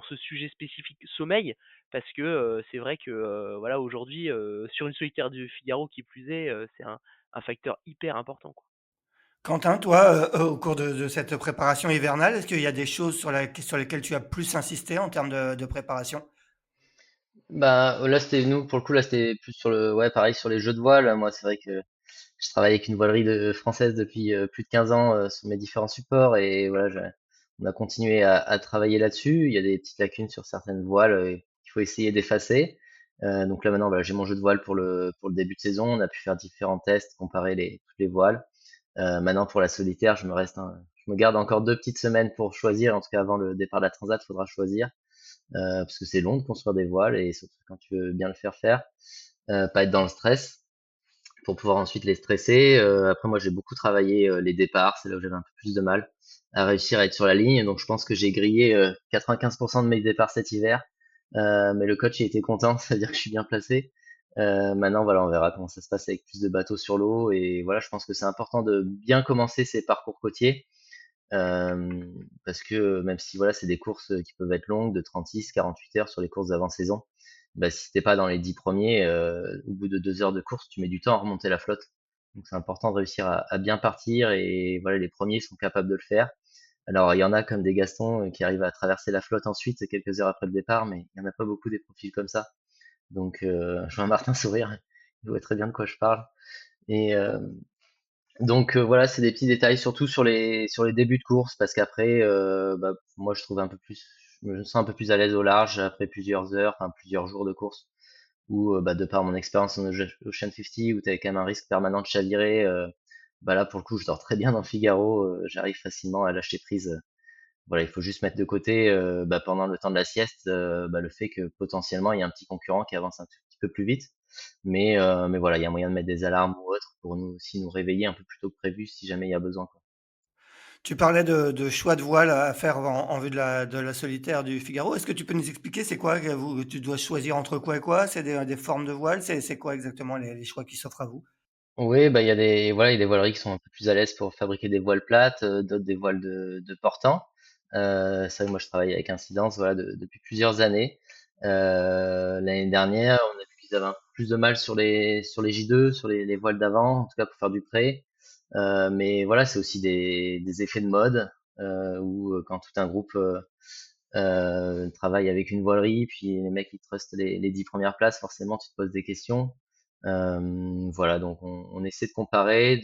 ce sujet spécifique sommeil. Parce que, c'est vrai que, voilà, aujourd'hui, sur une solitaire du Figaro qui plus est, c'est un facteur hyper important, quoi. Quentin, toi, au cours de cette préparation hivernale, est-ce qu'il y a des choses sur lesquelles tu as plus insisté en termes de préparation? Bah, là, c'était nous, pour le coup, là, c'était plus sur ouais, pareil, sur les jeux de voile. Moi, c'est vrai que je travaille avec une voilerie française depuis plus de 15 ans sur mes différents supports et voilà, on a continué à travailler là-dessus. Il y a des petites lacunes sur certaines voiles qu'il faut essayer d'effacer. Donc là maintenant, voilà, j'ai mon jeu de voile pour le début de saison. On a pu faire différents tests, comparer toutes les voiles. Maintenant pour la solitaire, je me garde encore 2 petites semaines pour choisir. En tout cas avant le départ de la transat, il faudra choisir parce que c'est long de construire des voiles et surtout quand tu veux bien le faire, pas être dans le stress pour pouvoir ensuite les stresser. Après, moi, j'ai beaucoup travaillé les départs, c'est là où j'avais un peu plus de mal à réussir à être sur la ligne. Donc, je pense que j'ai grillé 95% de mes départs cet hiver. Mais le coach, il était content, c'est-à-dire que je suis bien placé. Maintenant, voilà, on verra comment ça se passe avec plus de bateaux sur l'eau. Et voilà, je pense que c'est important de bien commencer ces parcours côtiers. euh, Parce que même si voilà, c'est des courses qui peuvent être longues, de 36, 48 heures sur les courses d'avant-saison, bah, si t'es pas dans les 10 premiers, au bout de 2 heures de course, tu mets du temps à remonter la flotte. Donc c'est important de réussir à bien partir et voilà, les premiers sont capables de le faire. Alors il y en a comme des Gastons qui arrivent à traverser la flotte ensuite, quelques heures après le départ, mais il y en a pas beaucoup des profils comme ça. Donc je vois Martin sourire, il voit très bien de quoi je parle. Et Donc voilà, c'est des petits détails, surtout sur les débuts de course, parce qu'après, bah, moi je trouve un peu plus, je me sens un peu plus à l'aise au large après plusieurs heures, enfin plusieurs jours de course, où bah, de par mon expérience en Ocean 50, où tu as quand même un risque permanent de chavirer, bah là pour le coup je dors très bien dans Figaro, j'arrive facilement à lâcher prise. Voilà, il faut juste mettre de côté bah, pendant le temps de la sieste bah, le fait que potentiellement il y a un petit concurrent qui avance un tout petit peu plus vite. Mais voilà, il y a moyen de mettre des alarmes ou autre pour nous aussi nous réveiller un peu plus tôt que prévu si jamais il y a besoin, quoi. Tu parlais de choix de voile à faire en vue de la solitaire du Figaro. Est-ce que tu peux nous expliquer c'est quoi que tu dois choisir entre quoi et quoi? C'est des formes de voile? C'est quoi exactement les choix qui s'offrent à vous? Oui, bah il y a des voilà, il y a des voileries qui sont un peu plus à l'aise pour fabriquer des voiles plates, d'autres des voiles de portant. C'est vrai que moi je travaille avec Incidence voilà depuis plusieurs années. L'année dernière, on a vu qu'ils avaient un peu plus de mal sur les J2, sur les voiles d'avant, en tout cas pour faire du pré. Mais voilà, c'est aussi des effets de mode où quand tout un groupe travaille avec une voilerie, puis les mecs ils trustent les 10 premières places, forcément tu te poses des questions. Voilà, donc on essaie de comparer,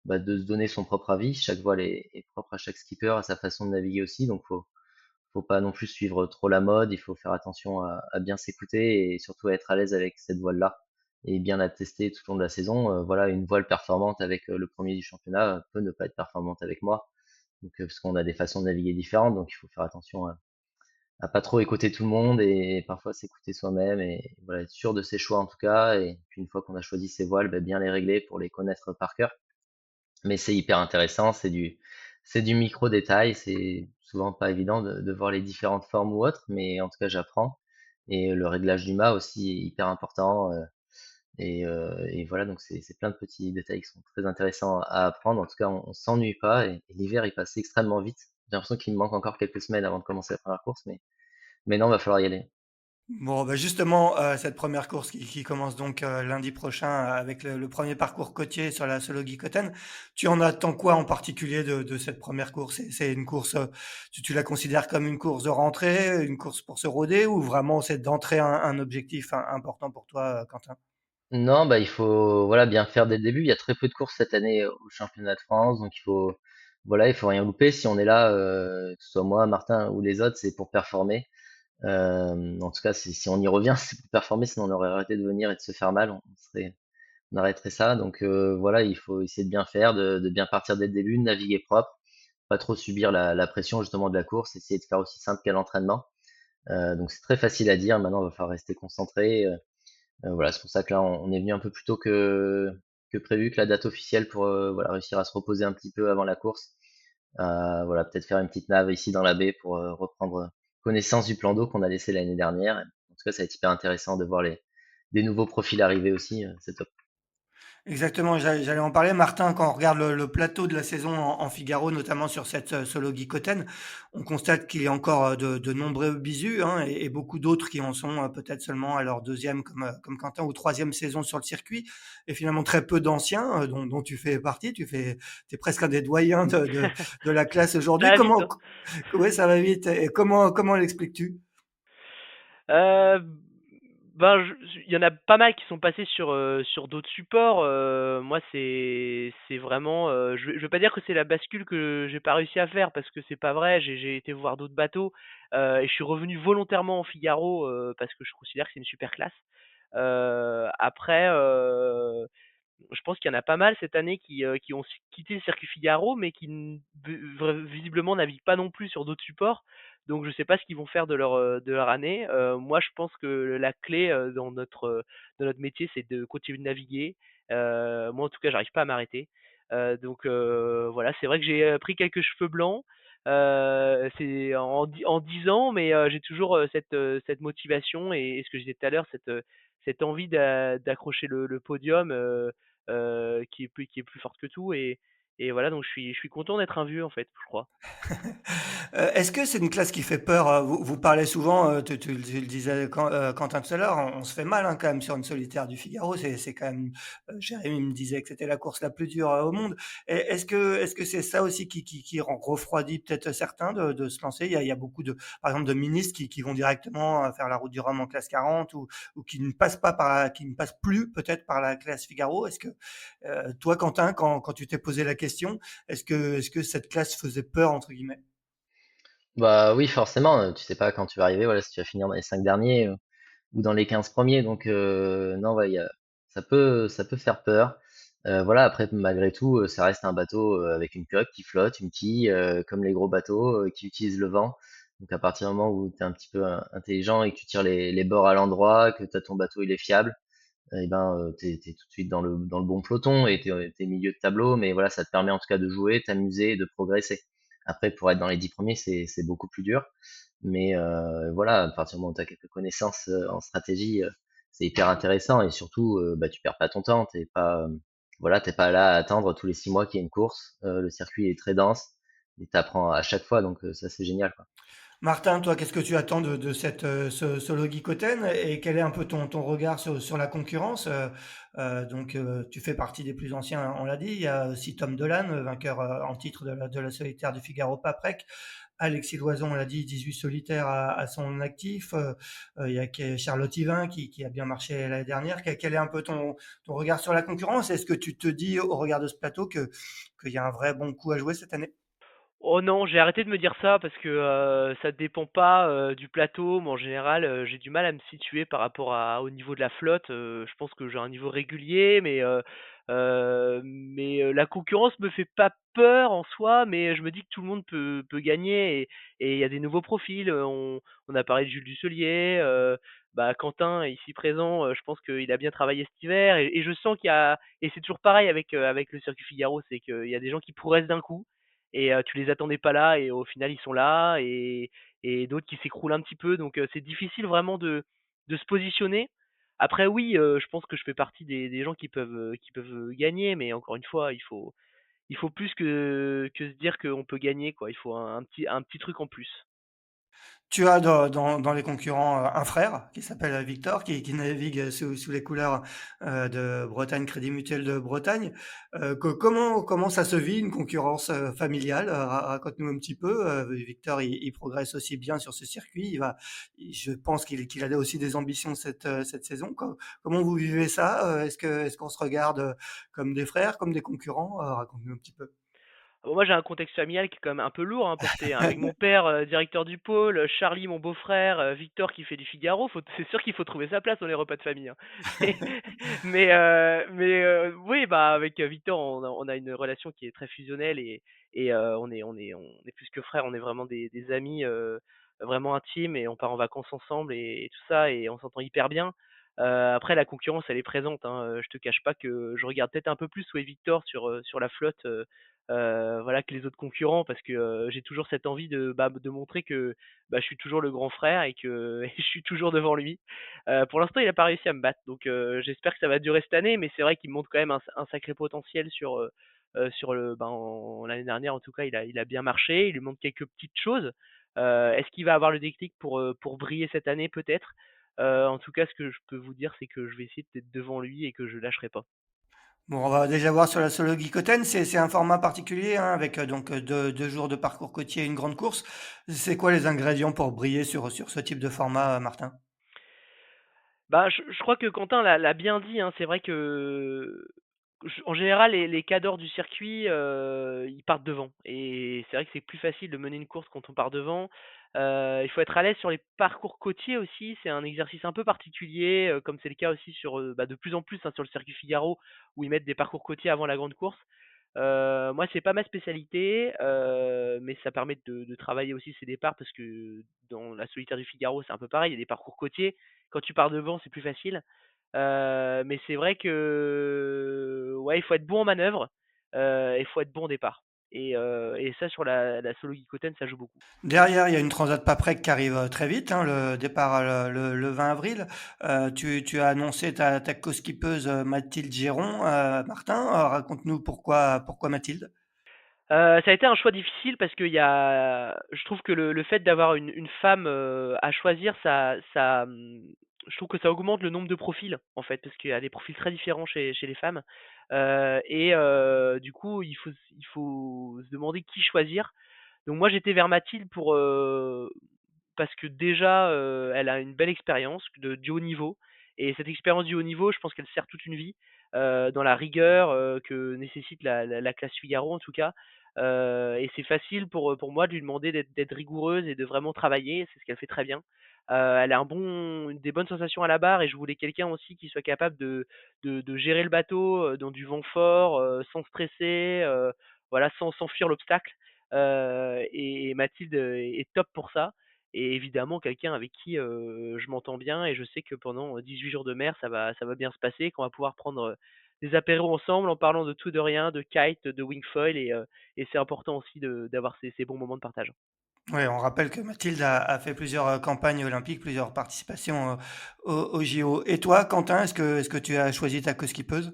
bah, de se donner son propre avis. Chaque voile est propre à chaque skipper, à sa façon de naviguer aussi, donc faut pas non plus suivre trop la mode. Il faut faire attention à bien s'écouter et surtout à être à l'aise avec cette voile-là et bien la tester tout au long de la saison. Voilà, une voile performante avec le premier du championnat peut ne pas être performante avec moi, donc parce qu'on a des façons de naviguer différentes, donc il faut faire attention à pas trop écouter tout le monde et parfois s'écouter soi-même et voilà, être sûr de ses choix en tout cas. Et puis une fois qu'on a choisi ses voiles, bah, bien les régler pour les connaître par cœur. Mais c'est hyper intéressant, c'est du micro détail, c'est souvent pas évident de voir les différentes formes ou autres, mais en tout cas j'apprends. Et le réglage du mât aussi est hyper important. Et voilà, donc c'est plein de petits détails qui sont très intéressants à apprendre. En tout cas, on s'ennuie pas et l'hiver il passe extrêmement vite. J'ai l'impression qu'il me manque encore quelques semaines avant de commencer la première course, mais non, va falloir y aller. Bon, bah justement, cette première course qui commence donc lundi prochain avec le premier parcours côtier sur la Sologi-Cotten, tu en attends quoi en particulier de cette première course? C'est une course, tu la considères comme une course de rentrée, une course pour se roder ou vraiment c'est d'entrer un objectif important pour toi, Quentin? Non, bah il faut voilà bien faire dès le début. Il y a très peu de courses cette année au championnat de France, donc il faut rien louper. Si on est là, que ce soit moi, Martin ou les autres, c'est pour performer. En tout cas, si on y revient, c'est pour performer, sinon on aurait arrêté de venir et de se faire mal, on arrêterait ça. Donc voilà, il faut essayer de bien faire, de bien partir dès le début, de naviguer propre, pas trop subir la pression justement de la course, essayer de faire aussi simple qu'à l'entraînement. Donc c'est très facile à dire. Maintenant, il va falloir rester concentré. Voilà, c'est pour ça que là, on est venu un peu plus tôt que prévu, que la date officielle pour voilà, réussir à se reposer un petit peu avant la course. Voilà, peut-être faire une petite nave ici dans la baie pour reprendre connaissance du plan d'eau qu'on a laissé l'année dernière. En tout cas, ça va être hyper intéressant de voir des nouveaux profils arriver aussi. C'est top. Exactement, j'allais en parler. Martin, quand on regarde le plateau de la saison en Figaro, notamment sur cette solo Guicoten, on constate qu'il y a encore de nombreux bisus hein, et beaucoup d'autres qui en sont peut-être seulement à leur deuxième, comme Quentin, ou troisième saison sur le circuit, et finalement très peu d'anciens, dont tu fais partie. T'es presque un des doyens de la classe Ça aujourd'hui. va vite, hein. Ouais, ça va vite. Et comment l'expliques-tu? Heu, ben, il y en a pas mal qui sont passés sur d'autres supports. Moi, c'est vraiment, je vais pas dire que c'est la bascule que j'ai pas réussi à faire parce que c'est pas vrai. J'ai été voir d'autres bateaux, et je suis revenu volontairement en Figaro, parce que je considère que c'est une super classe. Après, je pense qu'il y en a pas mal cette année qui ont quitté le circuit Figaro, mais qui visiblement naviguent pas non plus sur d'autres supports. Donc je sais pas ce qu'ils vont faire de leur année. Moi, je pense que la clé dans notre métier, c'est de continuer de naviguer. Moi, en tout cas, j'arrive pas à m'arrêter. Voilà, c'est vrai que j'ai pris quelques cheveux blancs. C'est en 10 ans, mais j'ai toujours cette motivation et ce que je disais tout à l'heure, cette envie d'accrocher le podium. Qui est plus forte que tout et voilà, donc je suis content d'être un vieux, en fait, je crois. Est-ce que c'est une classe qui fait peur? Vous parlez souvent, tu le disais Quentin tout à l'heure, on se fait mal, hein, quand même sur une solitaire du Figaro. C'est quand même, Jérémy me disait que c'était la course la plus dure, au monde. Et est-ce que c'est ça aussi qui refroidit peut-être certains de se lancer? Il y a beaucoup de, par exemple, de ministres qui vont directement, faire la route du Rhum en classe 40, ou qui ne passent plus peut-être par la classe Figaro. Est-ce que, toi, Quentin, quand tu t'es posé la question, est-ce que cette classe faisait peur, entre guillemets? Bah oui, forcément, tu sais pas quand tu vas arriver, voilà, si tu vas finir dans les 5 derniers ou dans les 15 premiers. Donc non, ouais, ça peut faire peur. Voilà, après, malgré tout, ça reste un bateau avec une coque qui flotte, une quille, comme les gros bateaux qui utilisent le vent. Donc à partir du moment où tu es un petit peu intelligent et que tu tires les bords à l'endroit, que ton bateau il est fiable, et ben t'es tout de suite dans le bon peloton et t'es milieu de tableau, mais voilà, ça te permet en tout cas de jouer, t'amuser et de progresser. Après, pour être dans les 10 premiers, c'est beaucoup plus dur, mais voilà, à partir du moment où t'as quelques connaissances en stratégie, c'est hyper intéressant et surtout, bah, tu perds pas ton temps, voilà, t'es pas là à attendre tous les 6 mois qu'il y ait une course. Le circuit est très dense et t'apprends à chaque fois, donc ça c'est génial, quoi. Martin, toi, qu'est-ce que tu attends de cette, ce Logi Cotten, et quel est un peu ton regard sur la concurrence? Tu fais partie des plus anciens, on l'a dit. Il y a aussi Tom Dolan, vainqueur, en titre de la solitaire du Figaro Paprec. Alexis Loison, on l'a dit, 18 solitaires à son actif. Il y a Charlotte Yvain qui a bien marché l'année dernière. Quel est un peu ton regard sur la concurrence? Est-ce que tu te dis, au regard de ce plateau, qu'il y a un vrai bon coup à jouer cette année? Oh non, j'ai arrêté de me dire ça parce que ça dépend pas du plateau. Moi, en général, j'ai du mal à me situer par rapport au niveau de la flotte. Je pense que j'ai un niveau régulier, mais la concurrence me fait pas peur en soi, mais je me dis que tout le monde peut gagner et il y a des nouveaux profils. On a parlé de Jules Dusselier, bah, Quentin ici présent, je pense qu'il a bien travaillé cet hiver et je sens qu'il y a et c'est toujours pareil avec le Circuit Figaro, c'est qu'il y a des gens qui progressent d'un coup et tu les attendais pas là et au final ils sont là et d'autres qui s'écroulent un petit peu donc c'est difficile vraiment de se positionner. Après oui, je pense que je fais partie des gens qui peuvent gagner mais encore une fois, il faut plus que se dire qu'on peut gagner quoi, il faut un petit truc en plus. Tu as dans les concurrents, un frère qui s'appelle Victor, qui navigue sous les couleurs, de Bretagne Crédit Mutuel de Bretagne. Comment ça se vit, une concurrence, familiale? Raconte-nous un petit peu. Victor, il progresse aussi bien sur ce circuit. Je pense qu'il a aussi des ambitions cette saison. Comment vous vivez ça? Est-ce qu'on se regarde, comme des frères, comme des concurrents? Raconte-nous un petit peu. Bon, moi, j'ai un contexte familial qui est quand même un peu lourd à porter, hein, avec mon père, directeur du pôle, Charlie, mon beau-frère, Victor qui fait du Figaro. C'est sûr qu'il faut trouver sa place dans les repas de famille, hein. Mais oui, bah, avec Victor, on a une relation qui est très fusionnelle et on est plus que frères, on est vraiment des amis, vraiment intimes et on part en vacances ensemble et tout ça et on s'entend hyper bien. Après la concurrence, elle est présente, hein, je te cache pas que je regarde peut-être un peu plus Sway Victor sur la flotte, voilà, que les autres concurrents parce que j'ai toujours cette envie de montrer que bah, je suis toujours le grand frère et que et je suis toujours devant lui. Pour l'instant, il a pas réussi à me battre, donc j'espère que ça va durer cette année, mais c'est vrai qu'il montre quand même un sacré potentiel sur l'année dernière en tout cas, il a bien marché, il lui manque quelques petites choses. Est-ce qu'il va avoir le déclic pour briller cette année? Peut-être. En tout cas, ce que je peux vous dire, c'est que je vais essayer d'être devant lui et que je lâcherai pas. Bon, on va déjà voir sur la solo Guicoten. C'est un format particulier, hein, avec, deux jours de parcours côtier et une grande course. C'est quoi les ingrédients pour briller sur ce type de format, Martin? Bah, je crois que Quentin l'a bien dit, hein. C'est vrai que, en général, les cadors du circuit, ils partent devant. Et c'est vrai que c'est plus facile de mener une course quand on part devant. Il faut être à l'aise sur les parcours côtiers aussi. C'est un exercice un peu particulier, comme c'est le cas aussi bah, de plus en plus hein, sur le circuit Figaro, où ils mettent des parcours côtiers avant la grande course. Moi, c'est pas ma spécialité, mais ça permet de travailler aussi ses départs parce que dans la solitaire du Figaro, c'est un peu pareil, il y a des parcours côtiers. Quand tu pars devant, c'est plus facile. Mais c'est vrai que ouais, il faut être bon en manœuvre, il faut être bon au départ. Et ça, sur la solo Gikoten, ça joue beaucoup. Derrière, il y a une Transat Paprec qui arrive, très vite, hein, le départ, le 20 avril. Tu as annoncé ta co-skippeuse, Mathilde Géron, Martin. Raconte-nous pourquoi Mathilde? Ça a été un choix difficile parce qu'il y a je trouve que le fait d'avoir une femme, à choisir, je trouve que ça augmente le nombre de profils, en fait, parce qu'il y a des profils très différents chez les femmes. Du coup, il faut se demander qui choisir. Donc moi, j'étais vers Mathilde parce que déjà, elle a une belle expérience du haut niveau et cette expérience du haut niveau, je pense qu'elle sert toute une vie, dans la rigueur, que nécessite la classe Figaro en tout cas. Et c'est facile pour moi de lui demander d'être rigoureuse et de vraiment travailler, c'est ce qu'elle fait très bien. Elle a des bonnes sensations à la barre et je voulais quelqu'un aussi qui soit capable de gérer le bateau, dans du vent fort, sans stresser, voilà, sans fuir l'obstacle. Et Mathilde, est top pour ça et évidemment quelqu'un avec qui, je m'entends bien et je sais que pendant 18 jours de mer, ça va bien se passer, qu'on va pouvoir prendre, des apéros ensemble en parlant de tout, de rien, de kite, de wingfoil et c'est important aussi d'avoir ces bons moments de partage. Oui, on rappelle que Mathilde a fait plusieurs campagnes olympiques, plusieurs participations aux JO. Et toi, Quentin, est-ce que tu as choisi ta co-skippeuse?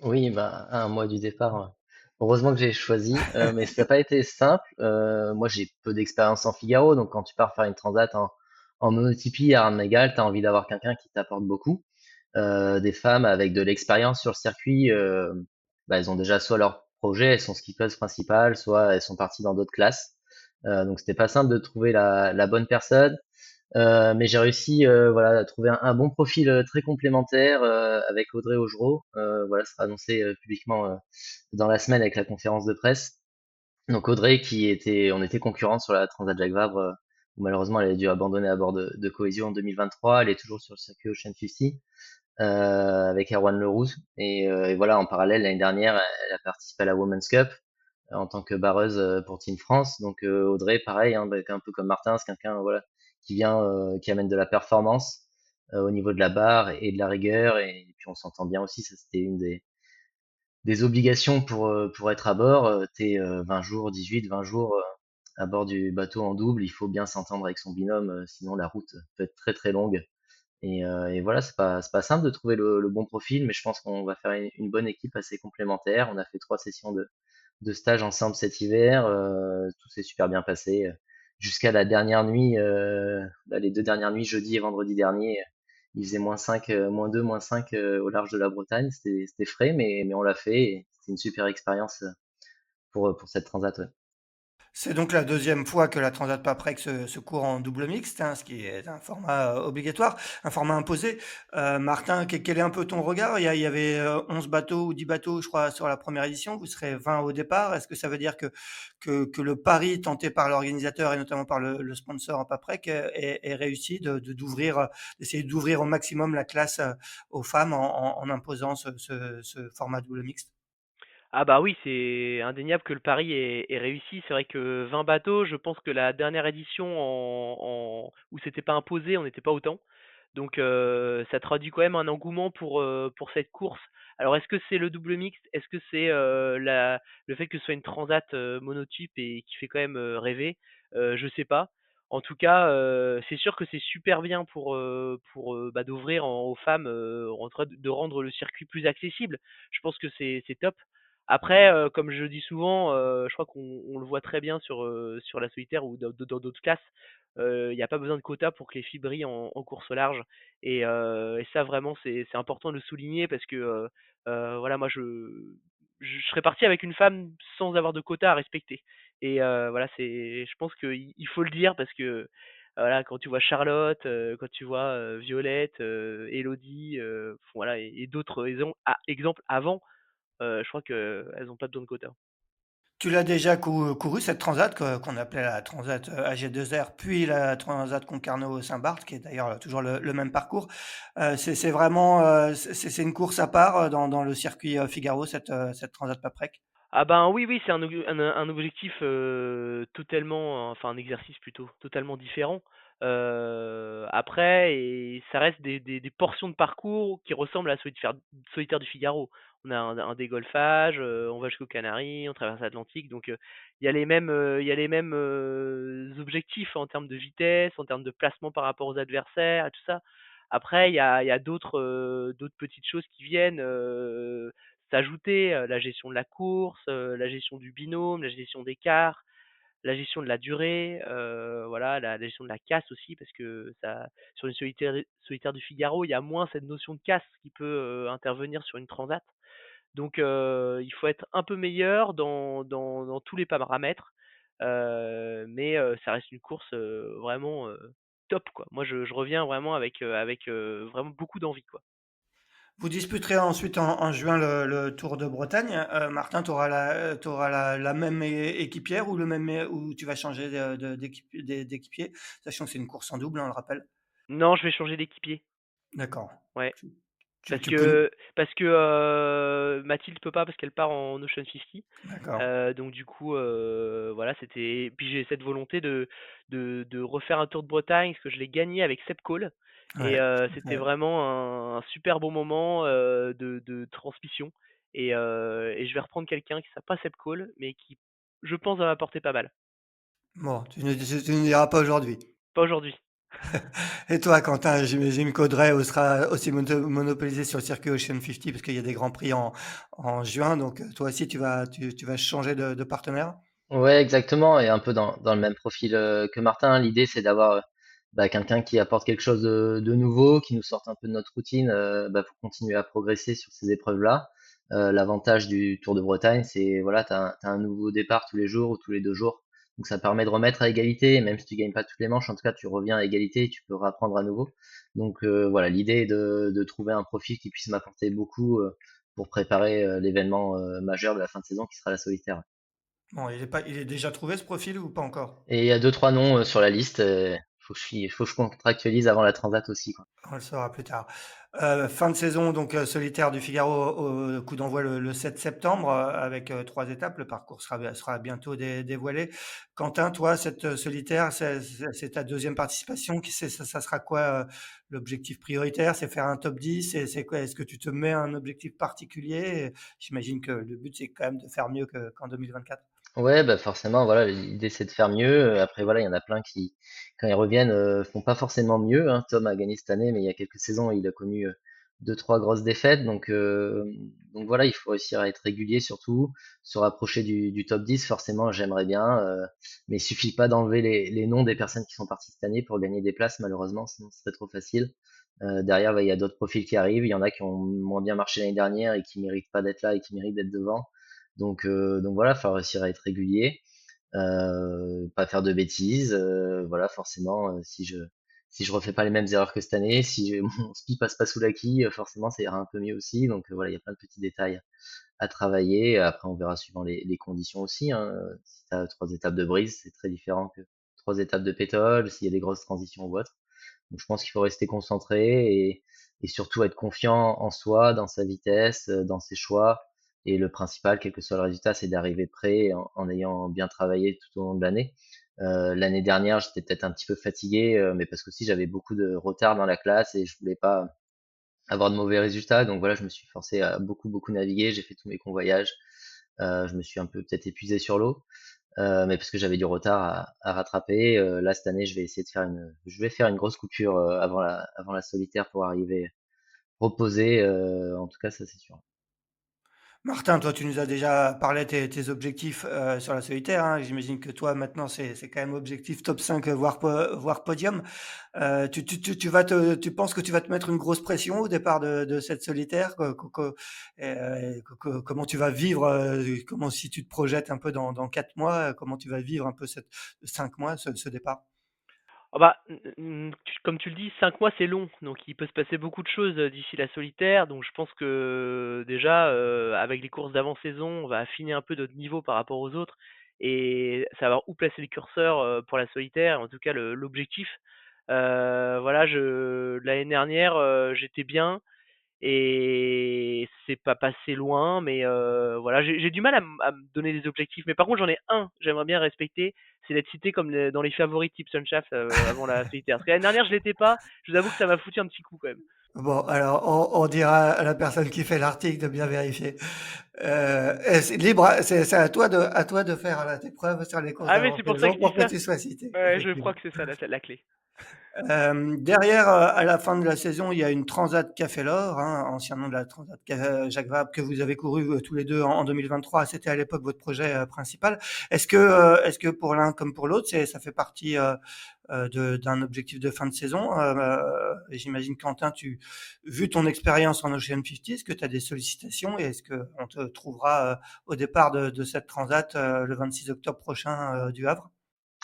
Oui, bah, à un mois du départ, heureusement que j'ai choisi, mais ça n'a pas été simple. Moi, j'ai peu d'expérience en Figaro, donc quand tu pars faire une transat en monotypie à armes égales, tu as envie d'avoir quelqu'un qui t'apporte beaucoup. Des femmes avec de l'expérience sur le circuit, bah, elles ont déjà soit leur projet, elles sont skippeuses principales, soit elles sont parties dans d'autres classes. Donc c'était pas simple de trouver la bonne personne. Mais j'ai réussi voilà, à trouver un bon profil très complémentaire avec Audrey Augereau. Voilà, ça sera annoncé publiquement dans la semaine avec la conférence de presse. Donc Audrey, on était concurrents sur la Transat Jacques Vabre, où malheureusement elle a dû abandonner à bord de Cohésion en 2023. Elle est toujours sur le circuit Ocean 50 avec Erwan Leroux. Et voilà, en parallèle, l'année dernière, elle a participé à la Women's Cup en tant que barreuse pour Team France. Donc Audrey, pareil, hein, bah, un peu comme Martin, c'est quelqu'un voilà qui vient, qui amène de la performance au niveau de la barre et de la rigueur. Et puis on s'entend bien aussi. Ça c'était une des obligations pour être à bord. T'es 20 jours, 18, 20 jours à bord du bateau en double. Il faut bien s'entendre avec son binôme, sinon la route peut être très très longue. Et voilà, c'est pas simple de trouver le bon profil, mais je pense qu'on va faire une bonne équipe assez complémentaire. On a fait 3 sessions de stage ensemble cet hiver. Tout s'est super bien passé. Jusqu'à la dernière nuit, là, les 2 dernières nuits, jeudi et vendredi dernier, il faisait -5, -2, -5 au large de la Bretagne. C'était frais, mais on l'a fait et c'était une super expérience pour cette transat. Ouais. C'est donc la deuxième fois que la Transat Paprec se court en double mixte, hein, ce qui est un format obligatoire, un format imposé. Martin, quel est un peu ton regard? Il y avait 11 bateaux ou 10 bateaux, je crois, sur la première édition. Vous serez 20 au départ. Est-ce que ça veut dire que le pari tenté par l'organisateur et notamment par le sponsor Paprec est réussi d'essayer d'ouvrir au maximum la classe aux femmes en imposant ce format double mixte? Ah bah oui, c'est indéniable que le pari est réussi. C'est vrai que 20 bateaux, je pense que la dernière édition où c'était pas imposé, on n'était pas autant. Donc ça traduit quand même un engouement pour cette course. Alors est-ce que c'est le double mixte? Est-ce que c'est le fait que ce soit une transat monotype et qui fait quand même rêver? Je sais pas. En tout cas, c'est sûr que c'est super bien pour d'ouvrir aux femmes, en train de rendre le circuit plus accessible. Je pense que c'est top. Après, comme je dis souvent, je crois qu'on le voit très bien sur la solitaire ou dans d'autres classes, il n'y a pas besoin de quota pour que les filles brillent en course au large. Et ça vraiment c'est important de le souligner parce que voilà moi je serais parti avec une femme sans avoir de quota à respecter. Et voilà je pense qu'il faut le dire parce que voilà quand tu vois Charlotte, quand tu vois Violette, Elodie, voilà et d'autres exemples avant, je crois qu'elles ont pas besoin de quota. Tu l'as déjà couru cette transat qu'on appelait la transat AG2R, puis la transat Concarneau-Saint-Barth, qui est d'ailleurs toujours le même parcours. C'est vraiment c'est une course à part dans le circuit Figaro, cette transat Paprec. Ah ben oui, oui, c'est un objectif totalement, enfin un exercice plutôt, totalement différent. Après, et ça reste des portions de parcours qui ressemblent à la solitaire du Figaro. On a un dégolfage, on va jusqu'aux Canaries, on traverse l'Atlantique, donc il y a les mêmes objectifs en termes de vitesse, en termes de placement par rapport aux adversaires et tout ça. Après, il y a d'autres petites choses qui viennent. s'ajouter, la gestion de la course, la gestion du binôme, la gestion des quarts, la gestion de la durée, voilà, la gestion de la casse aussi parce que ça sur une solitaire du Figaro, il y a moins cette notion de casse qui peut, intervenir sur une transat. Donc il faut être un peu meilleur dans tous les paramètres, mais ça reste une course, vraiment, top quoi. Moi je reviens vraiment avec vraiment beaucoup d'envie quoi. Vous disputerez ensuite en juin le Tour de Bretagne. Martin, tu auras la même équipière ou ou tu vas changer d'équipier, sachant que c'est une course en double, on le rappelle. Non, je vais changer d'équipier. D'accord. Ouais. Tu, Parce tu peux. que Mathilde peut pas parce qu'elle part en Ocean 50. D'accord. Donc du coup, voilà, c'était. Puis j'ai cette volonté de refaire un Tour de Bretagne parce que je l'ai gagné avec Seb Coll. Et Ouais. c'était Ouais. vraiment un super bon moment de transmission. Et je vais reprendre quelqu'un qui ne pas Seb Coll, mais qui, je pense, va m'apporter pas mal. Bon, tu ne diras pas aujourd'hui. Pas aujourd'hui. Et toi, Quentin, j'imagine qu'Audrey sera aussi monopolisée sur le circuit Ocean 50 parce qu'il y a des grands prix en juin. Donc, toi aussi, tu vas changer de partenaire. Ouais, exactement, et un peu dans le même profil que Martin. L'idée, c'est d'avoir quelqu'un qui apporte quelque chose de nouveau, qui nous sorte un peu de notre routine pour continuer à progresser sur ces épreuves-là. L'avantage du Tour de Bretagne, c'est voilà, t'as un nouveau départ tous les jours ou tous les 2 jours, donc ça permet de remettre à égalité. Et même si tu gagnes pas toutes les manches, en tout cas, tu reviens à égalité et tu peux rapprendre à nouveau. Donc voilà, l'idée est de trouver un profil qui puisse m'apporter beaucoup pour préparer l'événement majeur de la fin de saison qui sera la solitaire. Bon, il est déjà trouvé ce profil ou pas encore? Et il y a deux, trois noms sur la liste. Faut que je contractualise avant la transat aussi, quoi. On le saura plus tard. Fin de saison, donc solitaire du Figaro au coup d'envoi le 7 septembre avec 3 étapes. Le parcours sera bientôt dévoilé. Quentin, toi, cette solitaire, c'est ta deuxième participation. Ça sera quoi l'objectif prioritaire? C'est faire un top 10? C'est quoi? Est-ce que tu te mets un objectif particulier? J'imagine que le but, c'est quand même de faire mieux qu'en 2024. Ouais, bah forcément, voilà, l'idée c'est de faire mieux. Après, voilà, il y en a plein qui, quand ils reviennent, font pas forcément mieux, hein. Tom a gagné cette année, mais il y a quelques saisons, il a connu deux, trois grosses défaites. Donc voilà, il faut réussir à être régulier surtout, se rapprocher du top 10. Forcément, j'aimerais bien, mais il suffit pas d'enlever les noms des personnes qui sont parties cette année pour gagner des places, malheureusement, sinon ce serait trop facile. Derrière, il y a d'autres profils qui arrivent. Il y en a qui ont moins bien marché l'année dernière et qui méritent pas d'être là et qui méritent d'être devant. Donc voilà, faut réussir à être régulier, pas faire de bêtises. Voilà, forcément, si je refais pas les mêmes erreurs que cette année, si mon ski passe pas sous l'acquis, forcément ça ira un peu mieux aussi. Donc voilà, il y a plein de petits détails à travailler. Après, on verra suivant les conditions aussi, hein. Si tu as 3 étapes de brise, c'est très différent que 3 étapes de pétole, s'il y a des grosses transitions ou autre. Donc je pense qu'il faut rester concentré et surtout être confiant en soi, dans sa vitesse, dans ses choix. Et le principal, quel que soit le résultat, c'est d'arriver prêt en ayant bien travaillé tout au long de l'année. L'année dernière, j'étais peut-être un petit peu fatigué, mais parce qu'aussi j'avais beaucoup de retard dans la classe et je voulais pas avoir de mauvais résultats. Donc voilà, je me suis forcé à beaucoup, beaucoup naviguer. J'ai fait tous mes convoyages. Je me suis un peu peut-être épuisé sur l'eau, mais parce que j'avais du retard à rattraper. Là, cette année, je vais faire une grosse coupure avant la solitaire pour arriver reposé. En tout cas, ça c'est sûr. Martin, toi, tu nous as déjà parlé de tes objectifs sur la solitaire, hein. J'imagine que toi, maintenant, c'est quand même objectif top 5, voire podium. Tu penses que tu vas te mettre une grosse pression au départ de cette solitaire? Comment tu vas vivre, comment si tu te projettes un peu dans 4 mois, comment tu vas vivre un peu 5 mois, ce départ? Ah bah, comme tu le dis, 5 mois c'est long, donc il peut se passer beaucoup de choses d'ici la solitaire. Donc je pense que déjà, avec les courses d'avant-saison, on va affiner un peu notre niveau par rapport aux autres et savoir où placer le curseur pour la solitaire, en tout cas l'objectif. Voilà, l'année dernière, j'étais bien et c'est pas passé loin, mais voilà, j'ai du mal à me donner des objectifs. Mais par contre, j'en ai un, j'aimerais bien respecter, c'est d'être cité comme dans les favoris type Sunshaft avant la solitaire. Parce que l'année dernière, je l'étais pas. Je vous avoue que ça m'a foutu un petit coup quand même. Bon, alors on dira à la personne qui fait l'article de bien vérifier. C'est libre, c'est à toi de faire là, tes preuves sur les courses Ah mais c'est pour ça que d'avant-saison je dis pour que ça. tu sois cité, Ouais, je crois effectivement. que c'est ça la clé. Derrière, à la fin de la saison, il y a une Transat Café L'Or, hein, ancien nom de la Transat Jacques Vabre, que vous avez couru tous les deux en 2023. C'était à l'époque votre projet principal. Est-ce que pour l'un comme pour l'autre, ça fait partie d'un objectif de fin de saison? Et j'imagine, Quentin, vu ton expérience en Ocean 50, est-ce que tu as des sollicitations et est-ce qu'on te trouvera au départ de cette Transat le 26 octobre prochain du Havre?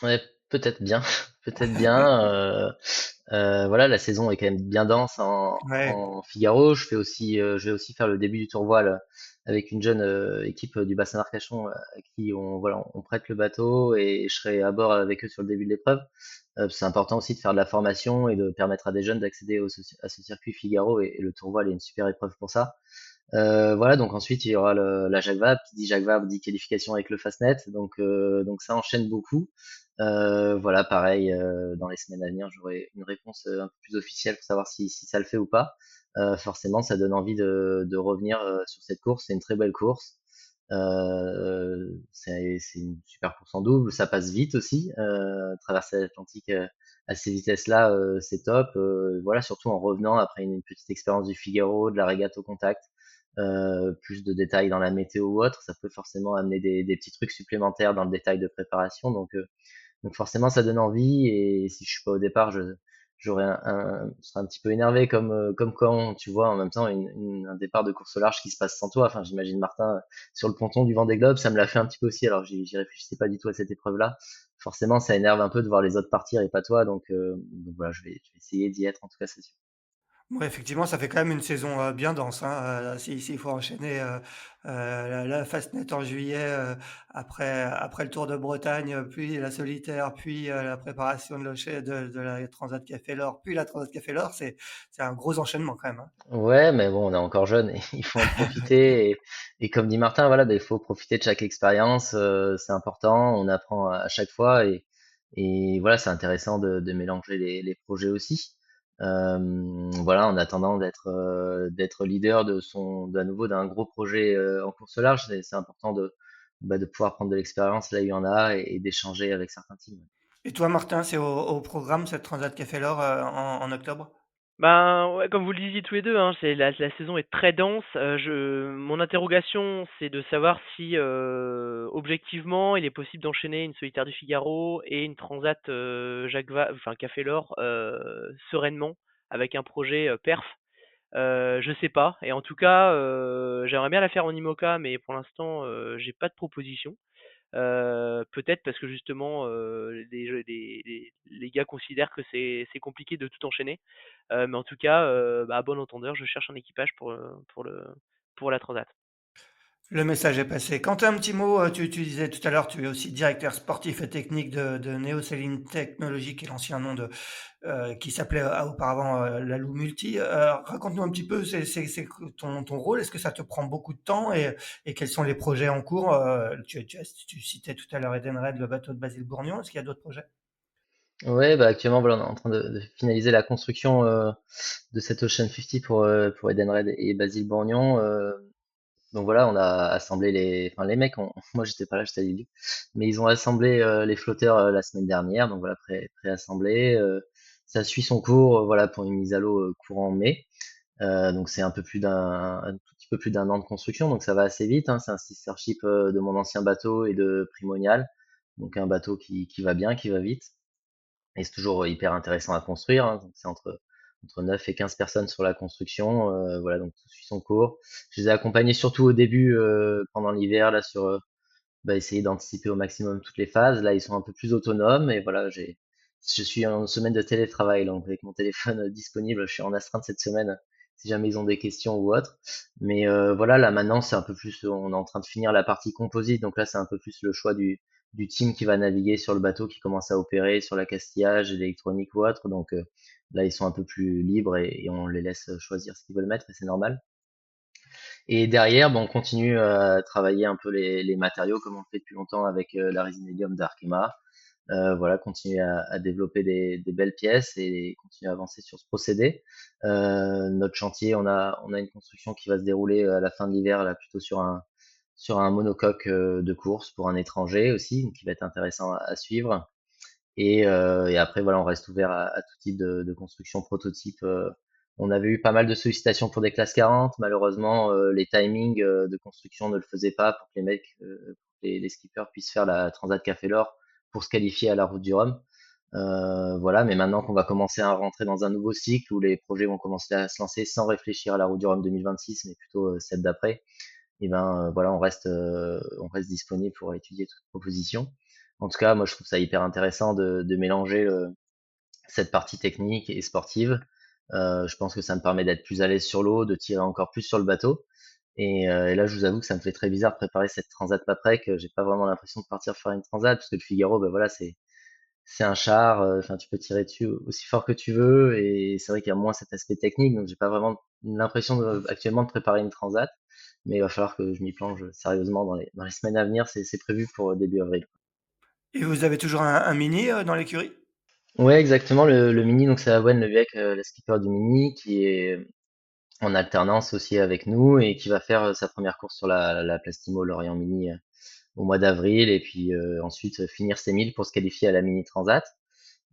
Ouais, peut-être bien, peut-être bien. Voilà, la saison est quand même bien dense Ouais. en Figaro. Je vais aussi faire le début du tour voile avec une jeune équipe du bassin d'Arcachon à qui on prête le bateau et je serai à bord avec eux sur le début de l'épreuve. C'est important aussi de faire de la formation et de permettre à des jeunes d'accéder à ce circuit Figaro et le tour voile est une super épreuve pour ça. Voilà, donc ensuite il y aura la Jacques Vabre, qui dit Jacques Vabre dit qualification avec le Fastnet, donc ça enchaîne beaucoup. Voilà, pareil, dans les semaines à venir, j'aurai une réponse un peu plus officielle pour savoir si ça le fait ou pas. Forcément, ça donne envie de revenir sur cette course. C'est une très belle course. C'est une super course en double. Ça passe vite aussi. Traverser l'Atlantique à ces vitesses-là, c'est top. Voilà, surtout en revenant après une petite expérience du Figaro, de la régate au contact, plus de détails dans la météo ou autre, ça peut forcément amener des petits trucs supplémentaires dans le détail de préparation. Donc forcément, ça donne envie. Et si je suis pas au départ, je serais un petit peu énervé comme quand tu vois en même temps un départ de course au large qui se passe sans toi. Enfin, j'imagine Martin sur le ponton du Vendée Globe, ça me l'a fait un petit peu aussi. Alors j'y réfléchissais pas du tout à cette épreuve-là. Forcément, ça énerve un peu de voir les autres partir et pas toi. Donc voilà, je vais essayer d'y être en tout cas, c'est sûr. Ouais, effectivement, ça fait quand même une saison bien dense, hein. S'il faut enchaîner la Fastnet en juillet, après le Tour de Bretagne, puis la solitaire, puis la préparation de la Transat Café L'Or, puis la Transat Café L'Or, c'est un gros enchaînement quand même, hein. Ouais, mais bon, on est encore jeune et il faut en profiter. Et comme dit Martin, voilà, ben, il faut profiter de chaque expérience. C'est important, on apprend à chaque fois et voilà, c'est intéressant de mélanger les projets aussi. Voilà, en attendant d'être leader à nouveau d'un gros projet en course au large, c'est important de pouvoir prendre de l'expérience là, il y en a et d'échanger avec certains teams. Et toi, Martin, c'est au programme cette Transat Café L'Or en octobre? Ben, ouais, comme vous le disiez tous les deux, hein, la saison est très dense. Mon interrogation, c'est de savoir si, objectivement, il est possible d'enchaîner une Solitaire du Figaro et une Transat enfin Café L'Or, sereinement, avec un projet perf. Je sais pas. Et en tout cas, j'aimerais bien la faire en IMOCA, mais pour l'instant, j'ai pas de proposition. Peut-être parce que justement, les gars considèrent que c'est compliqué de tout enchaîner. Mais en tout cas, bah, à bon entendeur, je cherche un équipage pour la Transat. Le message est passé. Quentin, un petit mot, tu disais tout à l'heure, tu es aussi directeur sportif et technique de Neoceline Technologies, qui est l'ancien nom qui s'appelait auparavant la Lou Multi. Raconte-nous un petit peu, c'est ton rôle, est-ce que ça te prend beaucoup de temps et quels sont les projets en cours? Tu citais tout à l'heure Edenred, le bateau de Basile Bourgnon, est-ce qu'il y a d'autres projets? Ouais, bah actuellement, voilà, on est en train de finaliser la construction de cette Ocean 50 pour Edenred et Basile Borgnon. Donc voilà, on a assemblé enfin les mecs, moi j'étais pas là, j'étais à Lille, mais ils ont assemblé les flotteurs la semaine dernière, donc voilà, préassemblé. Ça suit son cours, voilà, pour une mise à l'eau courant mai. Donc c'est un tout petit peu plus d'un an de construction, donc ça va assez vite, hein. C'est un sister ship de mon ancien bateau et de Primonial, donc un bateau qui va bien, qui va vite. Et c'est toujours hyper intéressant à construire, hein. Donc c'est entre 9 et 15 personnes sur la construction. Voilà, donc tout suit son cours. Je les ai accompagnés surtout au début, pendant l'hiver, là, sur essayer d'anticiper au maximum toutes les phases. Là, ils sont un peu plus autonomes et voilà, je suis en semaine de télétravail, donc avec mon téléphone disponible, je suis en astreinte cette semaine si jamais ils ont des questions ou autre. Mais voilà, là maintenant, c'est un peu plus, on est en train de finir la partie composite, donc là, c'est un peu plus le choix du team qui va naviguer sur le bateau, qui commence à opérer sur l'accastillage, l'électronique ou autre. Donc là, ils sont un peu plus libres et on les laisse choisir ce qu'ils veulent mettre et c'est normal. Et derrière, bon, on continue à travailler un peu les matériaux comme on le fait depuis longtemps avec la résine hélium d'Arkema. Voilà, continuer à développer des belles pièces et continuer à avancer sur ce procédé. Notre chantier, on a une construction qui va se dérouler à la fin de l'hiver, là, plutôt sur un monocoque de course pour un étranger aussi, donc qui va être intéressant à suivre. Et après, voilà, on reste ouvert à tout type de construction prototype. On avait eu pas mal de sollicitations pour des classes 40. Malheureusement, les timings de construction ne le faisaient pas pour que les mecs, les skippers puissent faire la Transat Café L'Or pour se qualifier à la Route du Rhum. Voilà, mais maintenant qu'on va commencer à rentrer dans un nouveau cycle où les projets vont commencer à se lancer sans réfléchir à la Route du Rhum 2026, mais plutôt celle d'après, et ben voilà, on reste disponible pour étudier toute proposition. En tout cas, moi je trouve ça hyper intéressant de mélanger cette partie technique et sportive. Je pense que ça me permet d'être plus à l'aise sur l'eau, de tirer encore plus sur le bateau. Et là, je vous avoue que ça me fait très bizarre de préparer cette transat Paprec. J'ai pas vraiment l'impression de partir faire une transat parce que le Figaro, ben voilà, c'est un char. Enfin, tu peux tirer dessus aussi fort que tu veux, et c'est vrai qu'il y a moins cet aspect technique, donc j'ai pas vraiment l'impression actuellement de préparer une transat. Mais il va falloir que je m'y plonge sérieusement dans les semaines à venir. C'est prévu pour début avril. Et vous avez toujours un mini dans l'écurie? Ouais, exactement. Le Mini, donc c'est Awen Le Viec, la skipper du Mini, qui est en alternance aussi avec nous et qui va faire sa première course sur la Plastimo Lorient Mini au mois d'avril, et puis ensuite finir ses 1000 pour se qualifier à la Mini Transat.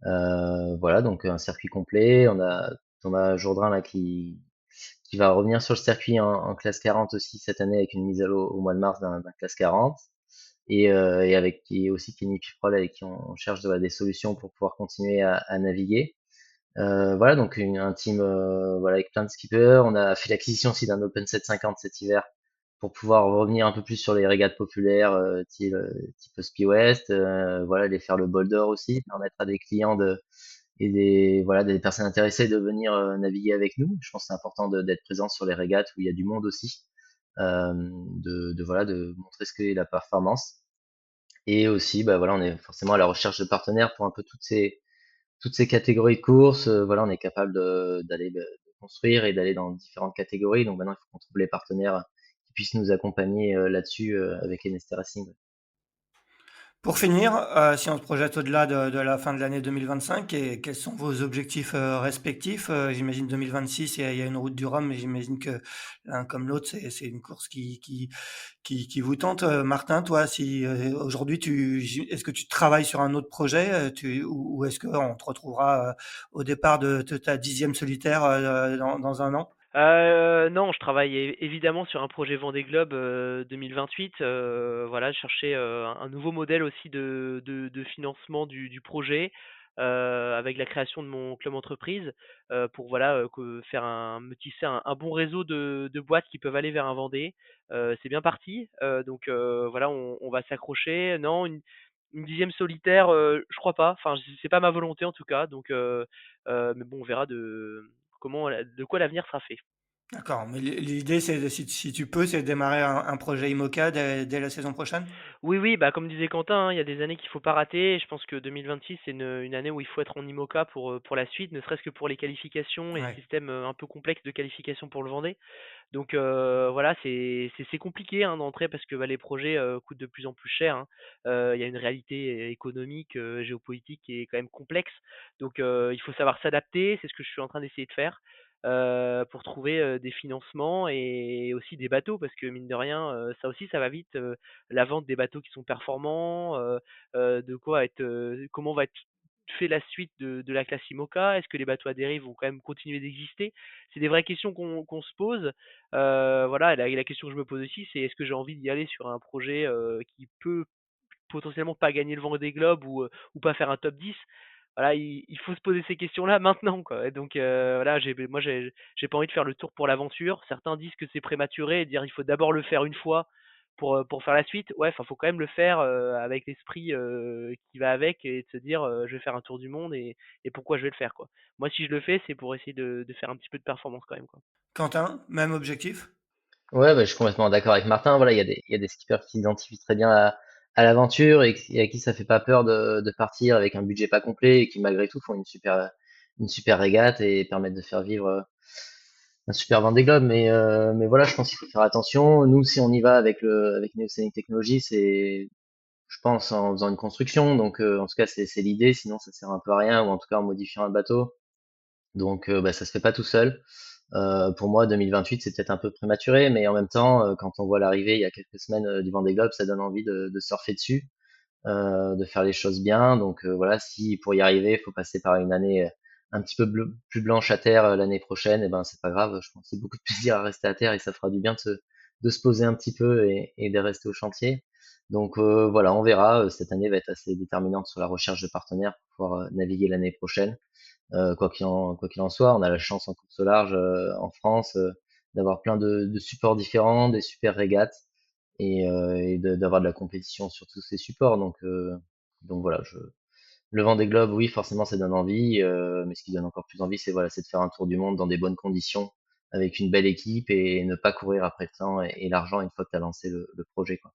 Voilà, donc un circuit complet. On a Thomas Jourdain là qui va revenir sur le circuit en classe 40 aussi cette année avec une mise à l'eau au mois de mars d'un classe 40. Et avec qui aussi Kenny Piprol avec qui on cherche des solutions pour pouvoir continuer à naviguer. Voilà, donc un team voilà, avec plein de skippers. On a fait l'acquisition aussi d'un Open 750 cet hiver pour pouvoir revenir un peu plus sur les régates populaires type Spi West. Voilà, les faire le bol d'or aussi, permettre à des clients et voilà, des personnes intéressées de venir naviguer avec nous. Je pense que c'est important d'être présent sur les régates où il y a du monde aussi, voilà, de montrer ce qu'est la performance. Et aussi, bah voilà, on est forcément à la recherche de partenaires pour un peu toutes ces catégories de courses. Voilà, on est capable d'aller de construire et d'aller dans différentes catégories. Donc maintenant, il faut qu'on trouve les partenaires qui puissent nous accompagner là-dessus avec NST Racing. Pour finir, si on se projette au-delà de la fin de l'année 2025, et quels sont vos objectifs respectifs? J'imagine 2026, il y a une route du Rhum, mais j'imagine que l'un comme l'autre, c'est une course qui vous tente. Martin, toi, si aujourd'hui, est-ce que tu travailles sur un autre projet, ou est-ce qu'on te retrouvera au départ de ta 10e solitaire dans un an? Non, je travaille évidemment sur un projet Vendée Globe 2028. Voilà, chercher un nouveau modèle aussi de financement du projet, avec la création de mon club entreprise, pour voilà, me tisser un bon réseau de boîtes qui peuvent aller vers un Vendée. C'est bien parti. Donc voilà, on va s'accrocher. Non, une dixième solitaire, je crois pas. Enfin, c'est pas ma volonté en tout cas. Donc, mais bon, on verra de quoi l'avenir sera fait. D'accord, mais l'idée, si tu peux, c'est de démarrer un projet IMOCA dès la saison prochaine? Oui, oui, bah, comme disait Quentin, hein, il y a des années qu'il faut pas rater. Et je pense que 2026, c'est une année où il faut être en IMOCA pour la suite, ne serait-ce que pour les qualifications et le Ouais. système un peu complexe de qualification pour le Vendée. Donc voilà, c'est compliqué hein, d'entrer parce que bah, les projets coûtent de plus en plus cher, hein. Il y a une réalité économique, géopolitique qui est quand même complexe. Donc il faut savoir s'adapter, c'est ce que je suis en train d'essayer de faire pour trouver des financements et aussi des bateaux parce que mine de rien, ça aussi ça va vite. La vente des bateaux qui sont performants, comment va être fait la suite de la classe IMOCA? Est-ce que les bateaux à dérive vont quand même continuer d'exister? C'est des vraies questions qu'on se pose. Voilà, la question que je me pose aussi, c'est est-ce que j'ai envie d'y aller sur un projet qui peut potentiellement pas gagner le Vendée Globe ou pas faire un top 10. Voilà, il faut se poser ces questions-là maintenant, quoi. Et donc voilà, j'ai pas envie de faire le tour pour l'aventure. Certains disent que c'est prématuré et dire il faut d'abord le faire une fois pour faire la suite. Ouais, enfin faut quand même le faire avec l'esprit qui va avec et de se dire je vais faire un tour du monde et pourquoi je vais le faire, quoi. Moi, si je le fais, c'est pour essayer de faire un petit peu de performance quand même, quoi. Quentin, même objectif? Ouais, bah, je suis complètement d'accord avec Martin. Voilà, il y a des skippers qui s'identifient très bien à l'aventure et à qui ça fait pas peur de partir avec un budget pas complet et qui malgré tout font une super régate et permettent de faire vivre un super Vendée Globe. Mais voilà, je pense qu'il faut faire attention. Nous, si on y va avec Neosonic Technologies, c'est, je pense, en faisant une construction. Donc, en tout cas, c'est l'idée. Sinon, ça sert un peu à rien, ou en tout cas en modifiant un bateau. Donc, bah, ça se fait pas tout seul. Pour moi, 2028, c'est peut-être un peu prématuré, mais en même temps, quand on voit l'arrivée il y a quelques semaines du Vendée Globe, ça donne envie de surfer dessus. de faire les choses bien. Donc voilà, si pour y arriver, il faut passer par une année un petit peu plus blanche à terre l'année prochaine, et ben c'est pas grave. Je pense qu'il y a beaucoup de plaisir à rester à terre et ça fera du bien de se poser un petit peu et de rester au chantier. Donc voilà, on verra. Cette année va être assez déterminante sur la recherche de partenaires pour pouvoir naviguer l'année prochaine. Quoi qu'il en soit, on a la chance en course au large en France d'avoir plein de supports différents, des super régates et d'avoir de la compétition sur tous ces supports. Donc voilà, le Vendée Globe, oui, forcément, ça donne envie, mais ce qui donne encore plus envie, c'est de faire un tour du monde dans des bonnes conditions, avec une belle équipe et ne pas courir après le temps et l'argent une fois que tu as lancé le projet, quoi.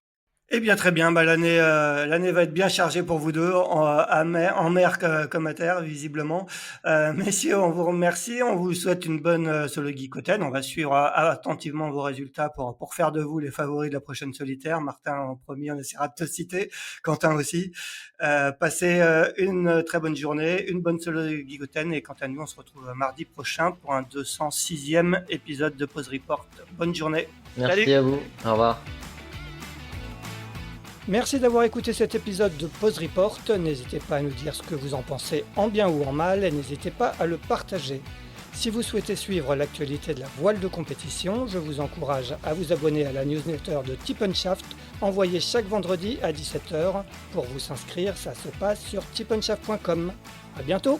Eh bien, très bien. Bah, l'année va être bien chargée pour vous deux, en mer comme à terre, visiblement. Messieurs, on vous remercie. On vous souhaite une bonne solo geekoten. On va suivre attentivement vos résultats pour faire de vous les favoris de la prochaine solitaire. Martin en premier, on essaiera de te citer. Quentin aussi. Passez une très bonne journée, une bonne solo geekoten. Et quant à nous, on se retrouve mardi prochain pour un 206e épisode de Pause Report. Bonne journée. Merci Salut. à vous. Au revoir. Merci d'avoir écouté cet épisode de Pause Report. N'hésitez pas à nous dire ce que vous en pensez en bien ou en mal et n'hésitez pas à le partager. Si vous souhaitez suivre l'actualité de la voile de compétition, je vous encourage à vous abonner à la newsletter de Tip & Shaft, envoyée chaque vendredi à 17h. Pour vous inscrire, ça se passe sur tipnshaft.com. À bientôt!